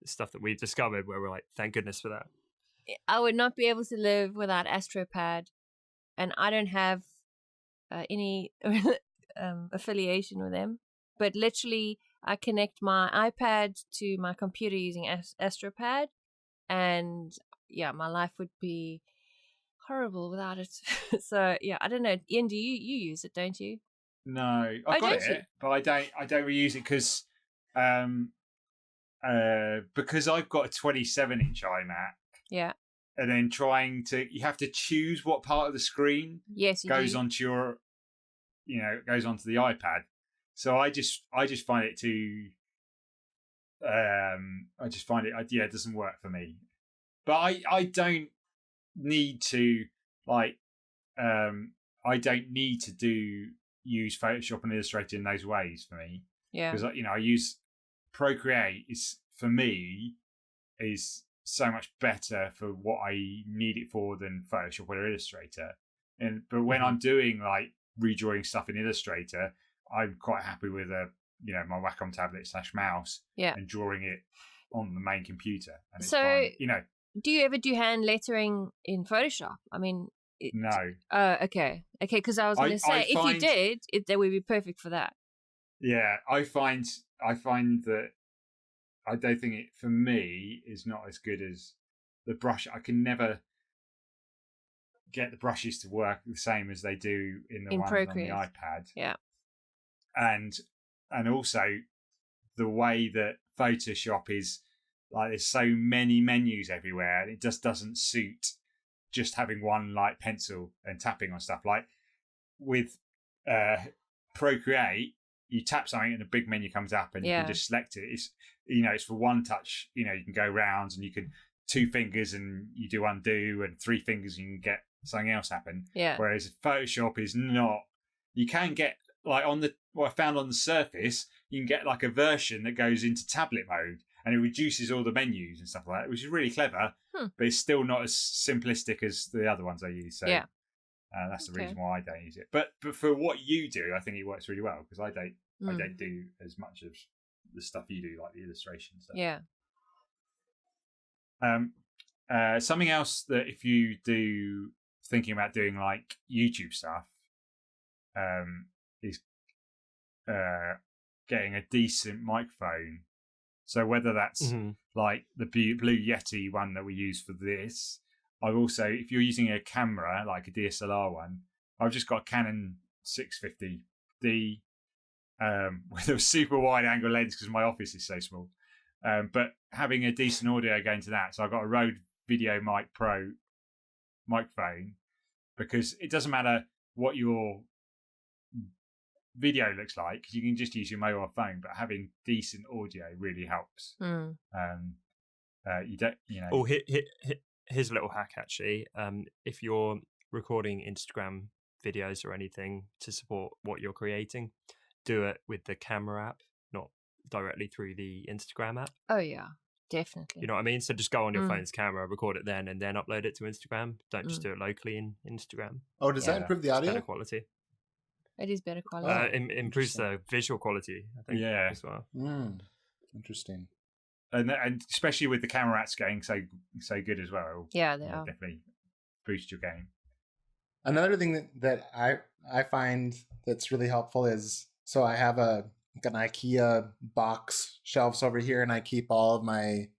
Stuff that we've discovered where we're like, thank goodness for that. I would not be able to live without AstroPad, and I don't have any affiliation with them. But literally, I connect my iPad to my computer using AstroPad, and my life would be horrible without it. So I don't know. Ian, do you use it? Don't you? No, I've got it, but I don't reuse it because I've got a 27-inch iMac. Yeah. And then you have to choose what part of the screen goes onto your, goes onto the iPad. So I just find it too. It doesn't work for me. But I don't need to use Photoshop and Illustrator in those ways for me. Yeah. Because I use Procreate is so much better for what I need it for than Photoshop or Illustrator. But when I'm doing like redrawing stuff in Illustrator, I'm quite happy with my Wacom tablet /mouse and drawing it on the main computer. And it's fine. do you ever do hand lettering in Photoshop? I mean, no. Okay. Because I was going to say, if you did, that would be perfect for that. Yeah, I find that I don't think it, for me, is not as good as the brush. I can never get the brushes to work the same as they do in the ones on the iPad. Yeah. And also the way that Photoshop is, like, there's so many menus everywhere, and it just doesn't suit just having one like pencil and tapping on stuff. Like with Procreate, you tap something and a big menu comes up, and you can just select it. It's, it's for one touch. You can go round, and you can 2 fingers and you do undo, and 3 fingers and you can get something else happen. Yeah. Whereas Photoshop is not. You can get, like, what I found on the Surface, you can get like a version that goes into tablet mode, and it reduces all the menus and stuff like that, which is really clever. But it's still not as simplistic as the other ones I use. So that's the reason why I don't use it. But for what you do, I think it works really well, because I don't do as much of the stuff you do, like the illustration stuff. Yeah. Something else that if you do thinking about doing like YouTube stuff, is getting a decent microphone. So whether that's like the Blue Yeti one that we use for this, I've also, if you're using a camera like a DSLR one, I've just got a Canon 650D with a super wide angle lens because my office is so small. But having a decent audio going to that, so I've got a Rode Video Mic Pro microphone, because it doesn't matter what your video looks like, because you can just use your mobile phone, but having decent audio really helps. You don't, Oh, here's a little hack actually. If you're recording Instagram videos or anything to support what you're creating, do it with the camera app, not directly through the Instagram app. Oh yeah, definitely. You know what I mean? So just go on your phone's camera, record it then, and then upload it to Instagram. Don't just do it locally in Instagram. Oh, does that improve the audio? Better quality. It is better quality. Improves the visual quality, I think, as well. Interesting. And especially with the camera apps getting so good as well. Yeah, they are. Definitely boost your game. Another thing that I find that's really helpful is, so I have an IKEA box shelves over here, and I keep all of my,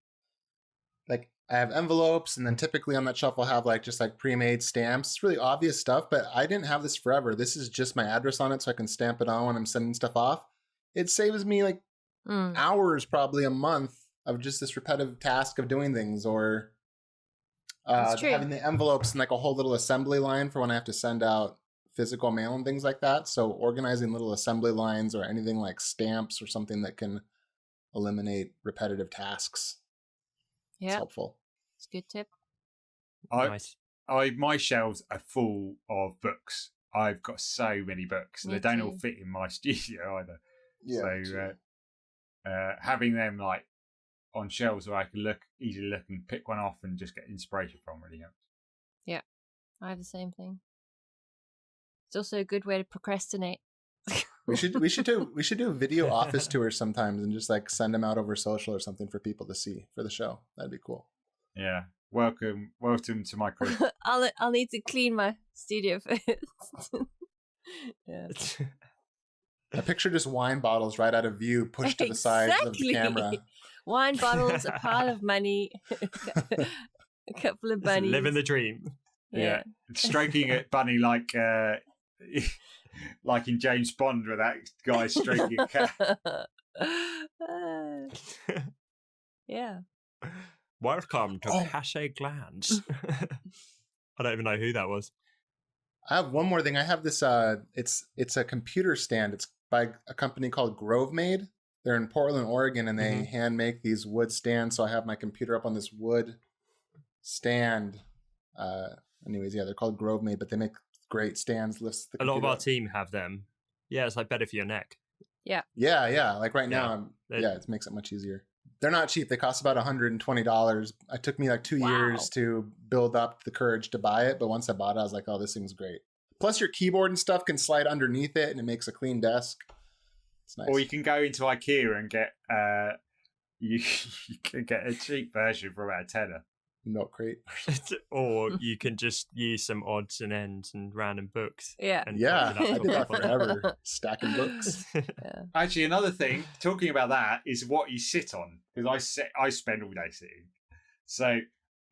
like, I have envelopes, and then typically on that shelf I'll have just pre-made stamps. It's really obvious stuff, but I didn't have this forever. This is just my address on it, so I can stamp it on when I'm sending stuff off. It saves me hours, probably a month, of just this repetitive task of doing things, or having the envelopes and a whole little assembly line for when I have to send out physical mail and things like that. So organizing little assembly lines or anything like stamps or something that can eliminate repetitive tasks. Yeah, it's helpful. It's a good tip. Nice. My shelves are full of books. I've got so many books. They don't all fit in my studio either. Yeah. So having them on shelves where I can easily look and pick one off and just get inspiration from really helps. Yeah, I have the same thing. It's also a good way to procrastinate. we should do video office tours sometimes and just send them out over social or something for people to see for the show. That'd be cool. Yeah. Welcome to my crew. I'll need to clean my studio first. Yeah. I picture just wine bottles right out of view, pushed to the sides of the camera. Wine bottles, a pile of money, a couple of bunnies. Living the dream. Yeah. Stroking a bunny like in James Bond, where that guy stroking a cat. Yeah. Welcome to Cache Glands. I don't even know who that was. I have one more thing. I have this. It's a computer stand. It's by a company called Grovemade. They're in Portland, Oregon, and they hand make these wood stands. So I have my computer up on this wood stand. Anyways, yeah, they're called Grovemade, but they make great stands. Lifts the a lot of our up. team have them. Yeah, it's better for your neck. Yeah. Yeah. Like right now, it makes it much easier. They're not cheap. They cost about $120. It took me 2 years to build up the courage to buy it, but once I bought it, I was like, "Oh, this thing's great." Plus, your keyboard and stuff can slide underneath it, and it makes a clean desk. It's nice. Or you can go into IKEA and get you can get a cheap version for about $10. milk crate. Or you can just use some odds and ends and random books. Yeah. And Yeah, put your I did that laptop on it. forever, stacking books. Yeah. Actually, another thing, talking about that, is what you sit on, because I spend all day sitting. So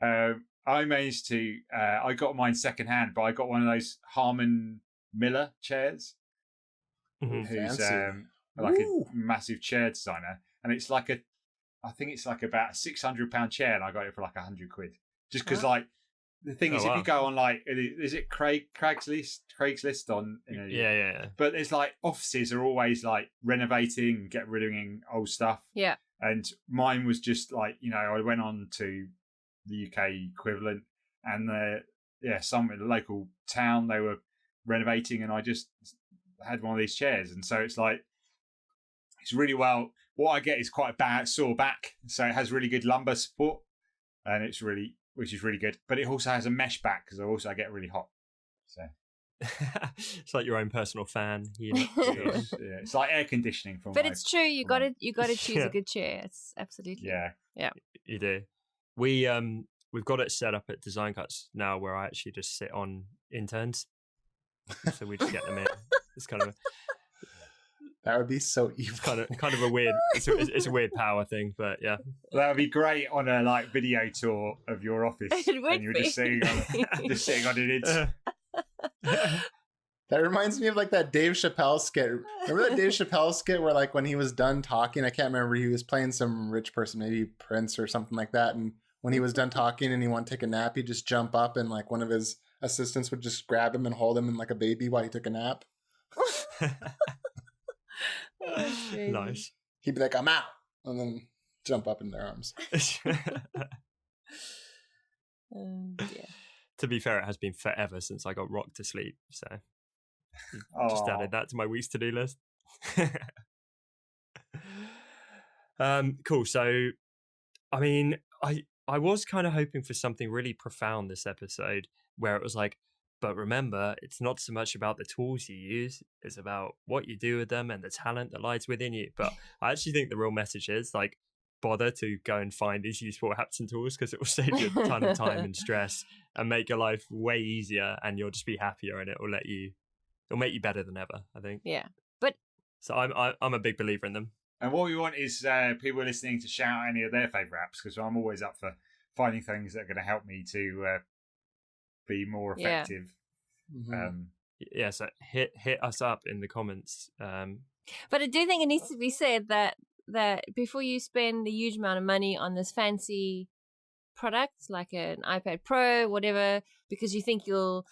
I managed to, I got mine secondhand, but I got one of those Harman Miller chairs, who's Fancy. like Ooh. a massive chair designer. And it's like I think it's like about a £600 chair, and I got it for like £100. Just because, like, the thing is, if you go on, like, is it Craigslist on, you know, Yeah. but there's like offices are always like renovating and get rid of old stuff. Yeah. And mine was just like, you know, I went on to the UK equivalent, and some in the local town, they were renovating, and I just had one of these chairs. And so it's like, it's really well, what I get is quite a bad sore back, so it has really good lumbar support, and which is really good. But it also has a mesh back, because I get really hot. So It's like your own personal fan. it's like air conditioning for. But it's true. You got to choose Yeah. a good chair. It's absolutely. Yeah. You do. We've got it set up at Design Cuts now, where I actually just sit on interns, so we just get them in. It's kind of That would be so evil. kind of a weird. It's a weird power thing, but yeah. That would be great on a like video tour of your office, It would and you're be. just sitting on it. That reminds me of like that Dave Chappelle skit. Remember that Dave Chappelle skit where like when he was done talking, I can't remember, he was playing some rich person, maybe Prince or something like that. And when he was done talking and he wanted to take a nap, he'd just jump up and like one of his assistants would just grab him and hold him in like a baby while he took a nap. Nice. He'd be like, "I'm out," and then jump up in their arms. Yeah. To be fair, it has been forever since I got rocked to sleep, so just Oh. added that to my week's to-do list. Cool. So, I mean, I was kind of hoping for something really profound this episode, where it was like, but remember, it's not so much about the tools you use, it's about what you do with them and the talent that lies within you. But I actually think the real message is like, bother to go and find these useful apps and tools, because it will save you a ton of time and stress and make your life way easier, and you'll just be happier, and it'll make you better than ever, I think. Yeah. But So I'm a big believer in them. And what we want is people listening to shout out any of their favourite apps, because I'm always up for finding things that are going to help me to be more effective. Yeah, so hit us up in the comments. But I do think it needs to be said that before you spend a huge amount of money on this fancy product like an iPad Pro, whatever, because you think you'll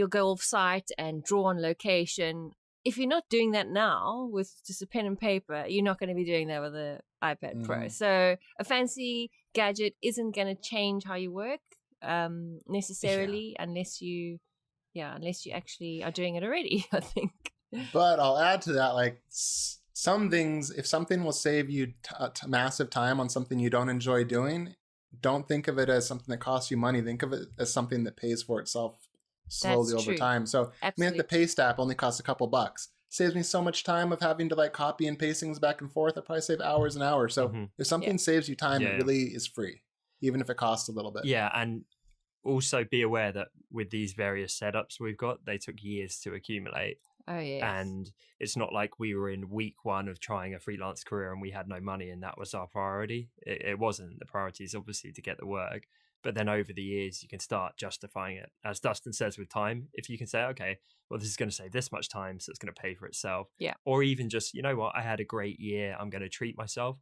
go off site and draw on location. If you're not doing that now with just a pen and paper, you're not going to be doing that with the iPad Pro. So a fancy gadget isn't going to change how you work necessarily, unless you actually are doing it already, I think. But I'll add to that, like some things, if something will save you massive time on something you don't enjoy doing, don't think of it as something that costs you money. Think of it as something that pays for itself slowly over time. So I mean, the Paste app only costs a couple bucks. Saves me so much time of having to like copy and paste things back and forth. I probably save hours and hours. So if something saves you time, it really is free, even if it costs a little bit. Yeah, and also be aware that with these various setups we've got, they took years to accumulate. Oh, yes. And it's not like we were in week one of trying a freelance career and we had no money and that was our priority. It wasn't. The priority is obviously to get the work. But then over the years, you can start justifying it. As Dustin says, with time, if you can say, okay, well, this is going to save this much time, so it's going to pay for itself. Yeah. Or even just, you know what, I had a great year, I'm going to treat myself.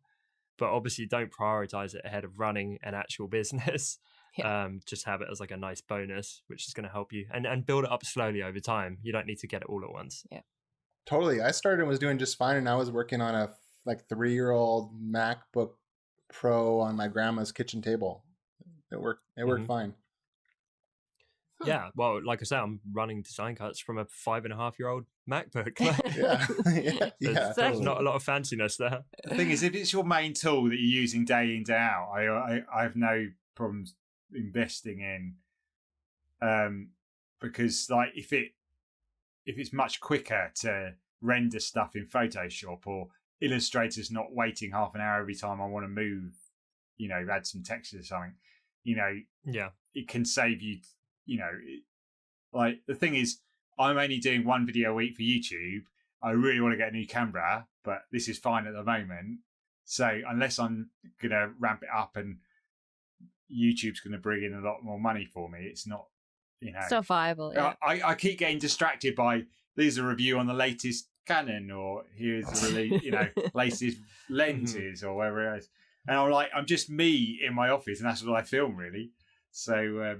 But obviously don't prioritize it ahead of running an actual business. Just have it as like a nice bonus, which is going to help you and build it up slowly over time. You don't need to get it all at once. Yeah, totally. I started and was doing just fine, and I was working on a like 3-year-old MacBook Pro on my grandma's kitchen table. It worked fine. Yeah, well, like I said, I'm running Design Cuts from a 5.5-year-old MacBook. Yeah. There's not a lot of fanciness there. The thing is, if it's your main tool that you're using day in, day out, I have no problems investing in, because like if it's much quicker to render stuff in Photoshop, or Illustrator's not waiting half an hour every time I want to move, add some textures or something, it can save you. Like the thing is, I'm only doing one video a week for YouTube. I really want to get a new camera, but this is fine at the moment. So unless I'm gonna ramp it up and YouTube's gonna bring in a lot more money for me, it's not. It's not viable. Yeah. I keep getting distracted by there's a review on the latest Canon, or here's the latest lenses, or whatever it is, and I'm just me in my office, and that's what I film really. So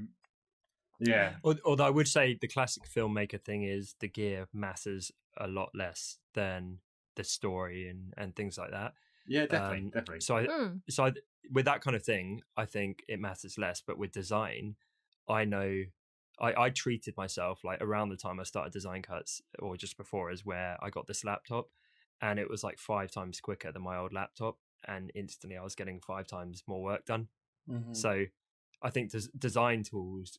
yeah. Although I would say the classic filmmaker thing is the gear matters a lot less than the story and things like that. Yeah, definitely. So with that kind of thing, I think it matters less. But with design, I know. I treated myself like around the time I started Design Cuts, or just before, as where I got this laptop, and it was like 5 times quicker than my old laptop, and instantly I was getting 5 times more work done. Mm-hmm. So I think design tools,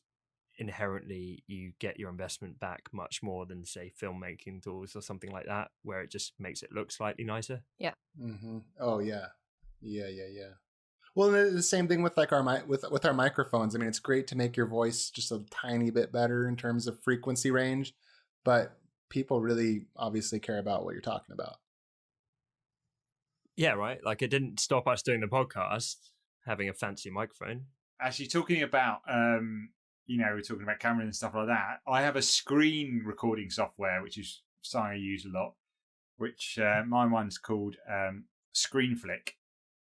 inherently you get your investment back much more than, say, filmmaking tools or something like that, where it just makes it look slightly nicer. Yeah. Mm-hmm. Oh yeah. Well, the same thing with like with our microphones. I mean, it's great to make your voice just a tiny bit better in terms of frequency range, but people really obviously care about what you're talking about. Yeah, right. Like, it didn't stop us doing the podcast having a fancy microphone. Actually, talking about we're talking about cameras and stuff like that. I have a screen recording software, which is something I use a lot. Which my one's called ScreenFlick,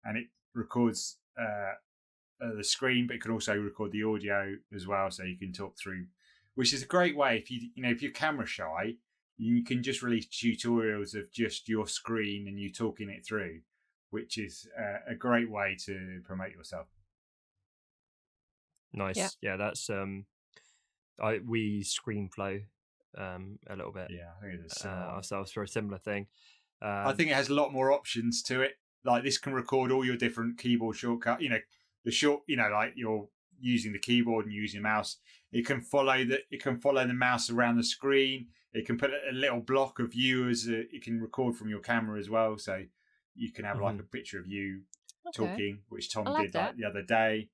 and it records the screen, but it can also record the audio as well, so you can talk through, which is a great way if you're camera shy, you can just release tutorials of just your screen and you talking it through, which is a great way to promote yourself. Nice. Yeah, that's we use ScreenFlow a little bit. Yeah, I think it's ourselves for a similar thing. I think it has a lot more options to it. Like, this can record all your different keyboard shortcut. Like you're using the keyboard and using the mouse. It can follow the mouse around the screen. It can put a little block of you it can record from your camera as well. So you can have like a picture of you talking, which Tom did like the other day.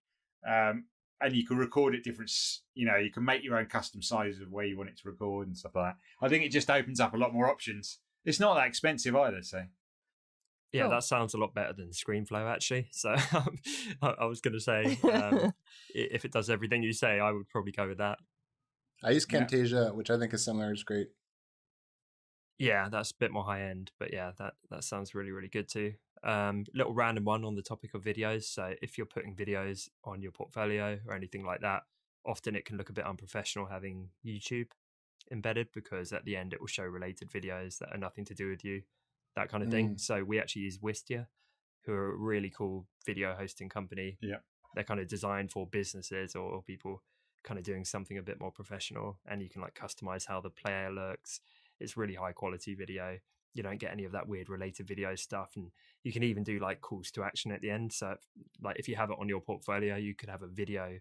And you can record it different. You can make your own custom sizes of where you want it to record and stuff like that. I think it just opens up a lot more options. It's not that expensive either, so. Yeah, That sounds a lot better than ScreenFlow, actually. So I was going to say, if it does everything you say, I would probably go with that. I use Camtasia, which I think is similar. It's great. Yeah, that's a bit more high end, but yeah, that sounds really, really good too. Little random one on the topic of videos. So if you're putting videos on your portfolio or anything like that, often it can look a bit unprofessional having YouTube embedded, because at the end it will show related videos that are nothing to do with you, that kind of thing. So we actually use Wistia, who are a really cool video hosting company. Yeah, they're kind of designed for businesses or people kind of doing something a bit more professional, and you can like customize how the player looks. It's really high quality video. You don't get any of that weird related video stuff, and you can even do like calls to action at the end. So if you have it on your portfolio, you could have a video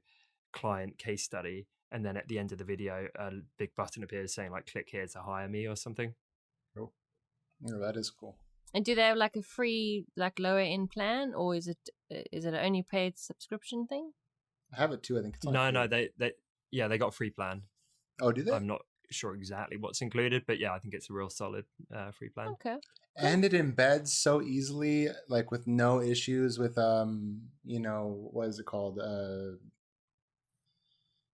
client case study, and then at the end of the video a big button appears saying like click here to hire me or something. Cool. Yeah, that is cool. And do they have like a free, like lower end plan, or is it only paid subscription thing? I have it too. I think it's no, they got a free plan. Oh, do they? I'm not sure exactly what's included, but yeah, I think it's a real solid free plan. Okay. And it embeds so easily, like with no issues with what is it called?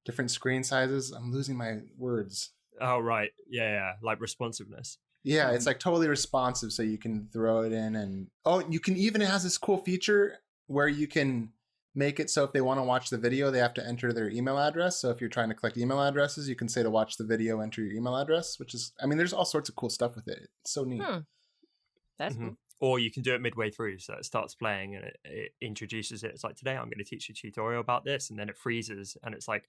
Different screen sizes. I'm losing my words. Oh right, yeah, like responsiveness. Yeah, it's like totally responsive, so you can throw it in, and you can even, it has this cool feature where you can make it so if they want to watch the video, they have to enter their email address. So if you're trying to collect email addresses, you can say to watch the video, enter your email address, which is, I mean, there's all sorts of cool stuff with it. It's so neat. That's cool. Or you can do it midway through, so it starts playing and it introduces it. It's like, today I'm going to teach you a tutorial about this, and then it freezes and it's like,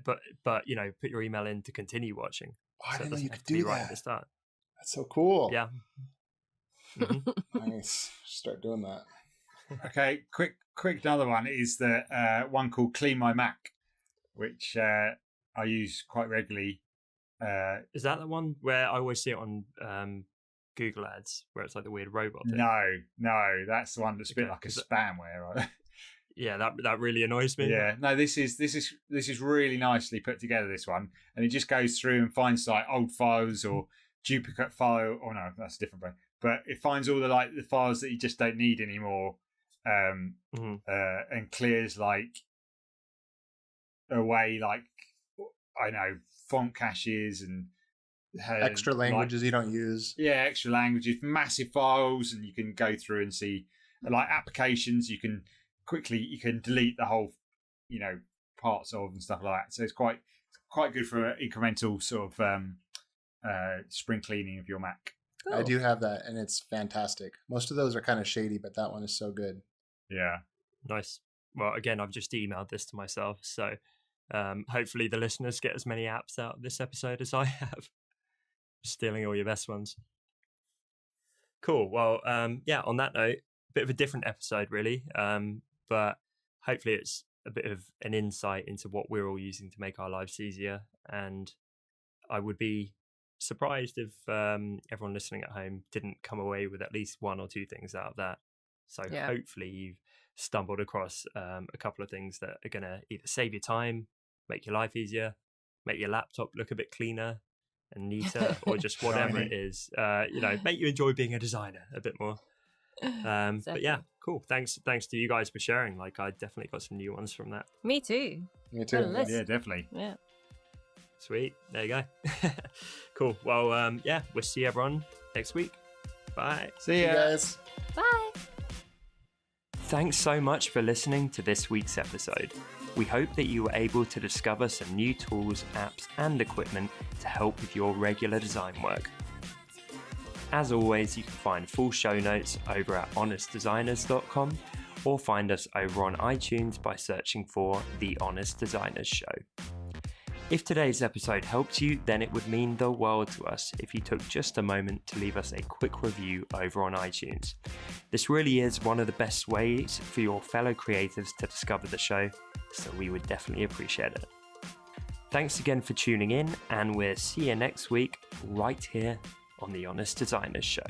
but put your email in to continue watching. Oh, I didn't know you could do that right at the start. That's so cool. Yeah. Nice. Start doing that. Okay, quick another one is the one called Clean My Mac, which I use quite regularly. Is that the one where I always see it on Google ads, where it's like the weird robot thing? No, that's the one that's a bit like a spamware, right? Yeah, that really annoys me. Yeah, no, this is really nicely put together, this one, and it just goes through and finds like old files or duplicate file. Oh no, that's a different one. But it finds all the files that you just don't need anymore, and clears like away like I know font caches and extra languages you don't use. Yeah, extra languages, massive files, and you can go through and see like applications. You can delete the whole, parts of and stuff like that. So it's quite good for incremental sort of spring cleaning of your Mac. Cool. I do have that, and it's fantastic. Most of those are kind of shady, but that one is so good. Yeah. Nice. Well, again, I've just emailed this to myself, so hopefully the listeners get as many apps out of this episode as I have. Stealing all your best ones. Cool. Well, yeah, on that note, a bit of a different episode, really. But hopefully it's a bit of an insight into what we're all using to make our lives easier. And I would be surprised if everyone listening at home didn't come away with at least one or two things out of that. So hopefully you've stumbled across a couple of things that are going to either save you time, make your life easier, make your laptop look a bit cleaner and neater, or just whatever it is, make you enjoy being a designer a bit more. But yeah, cool. Thanks to you guys for sharing. Like, I definitely got some new ones from that. Me too. Me too. Yeah, definitely. Yeah. Sweet. There you go. Cool. Well, we'll see everyone next week. Bye. See ya, guys. Bye. Thanks so much for listening to this week's episode. We hope that you were able to discover some new tools, apps, and equipment to help with your regular design work. As always, you can find full show notes over at honestdesigners.com or find us over on iTunes by searching for The Honest Designers Show. If today's episode helped you, then it would mean the world to us if you took just a moment to leave us a quick review over on iTunes. This really is one of the best ways for your fellow creatives to discover the show, so we would definitely appreciate it. Thanks again for tuning in, and we'll see you next week right here on The Honest Designers Show.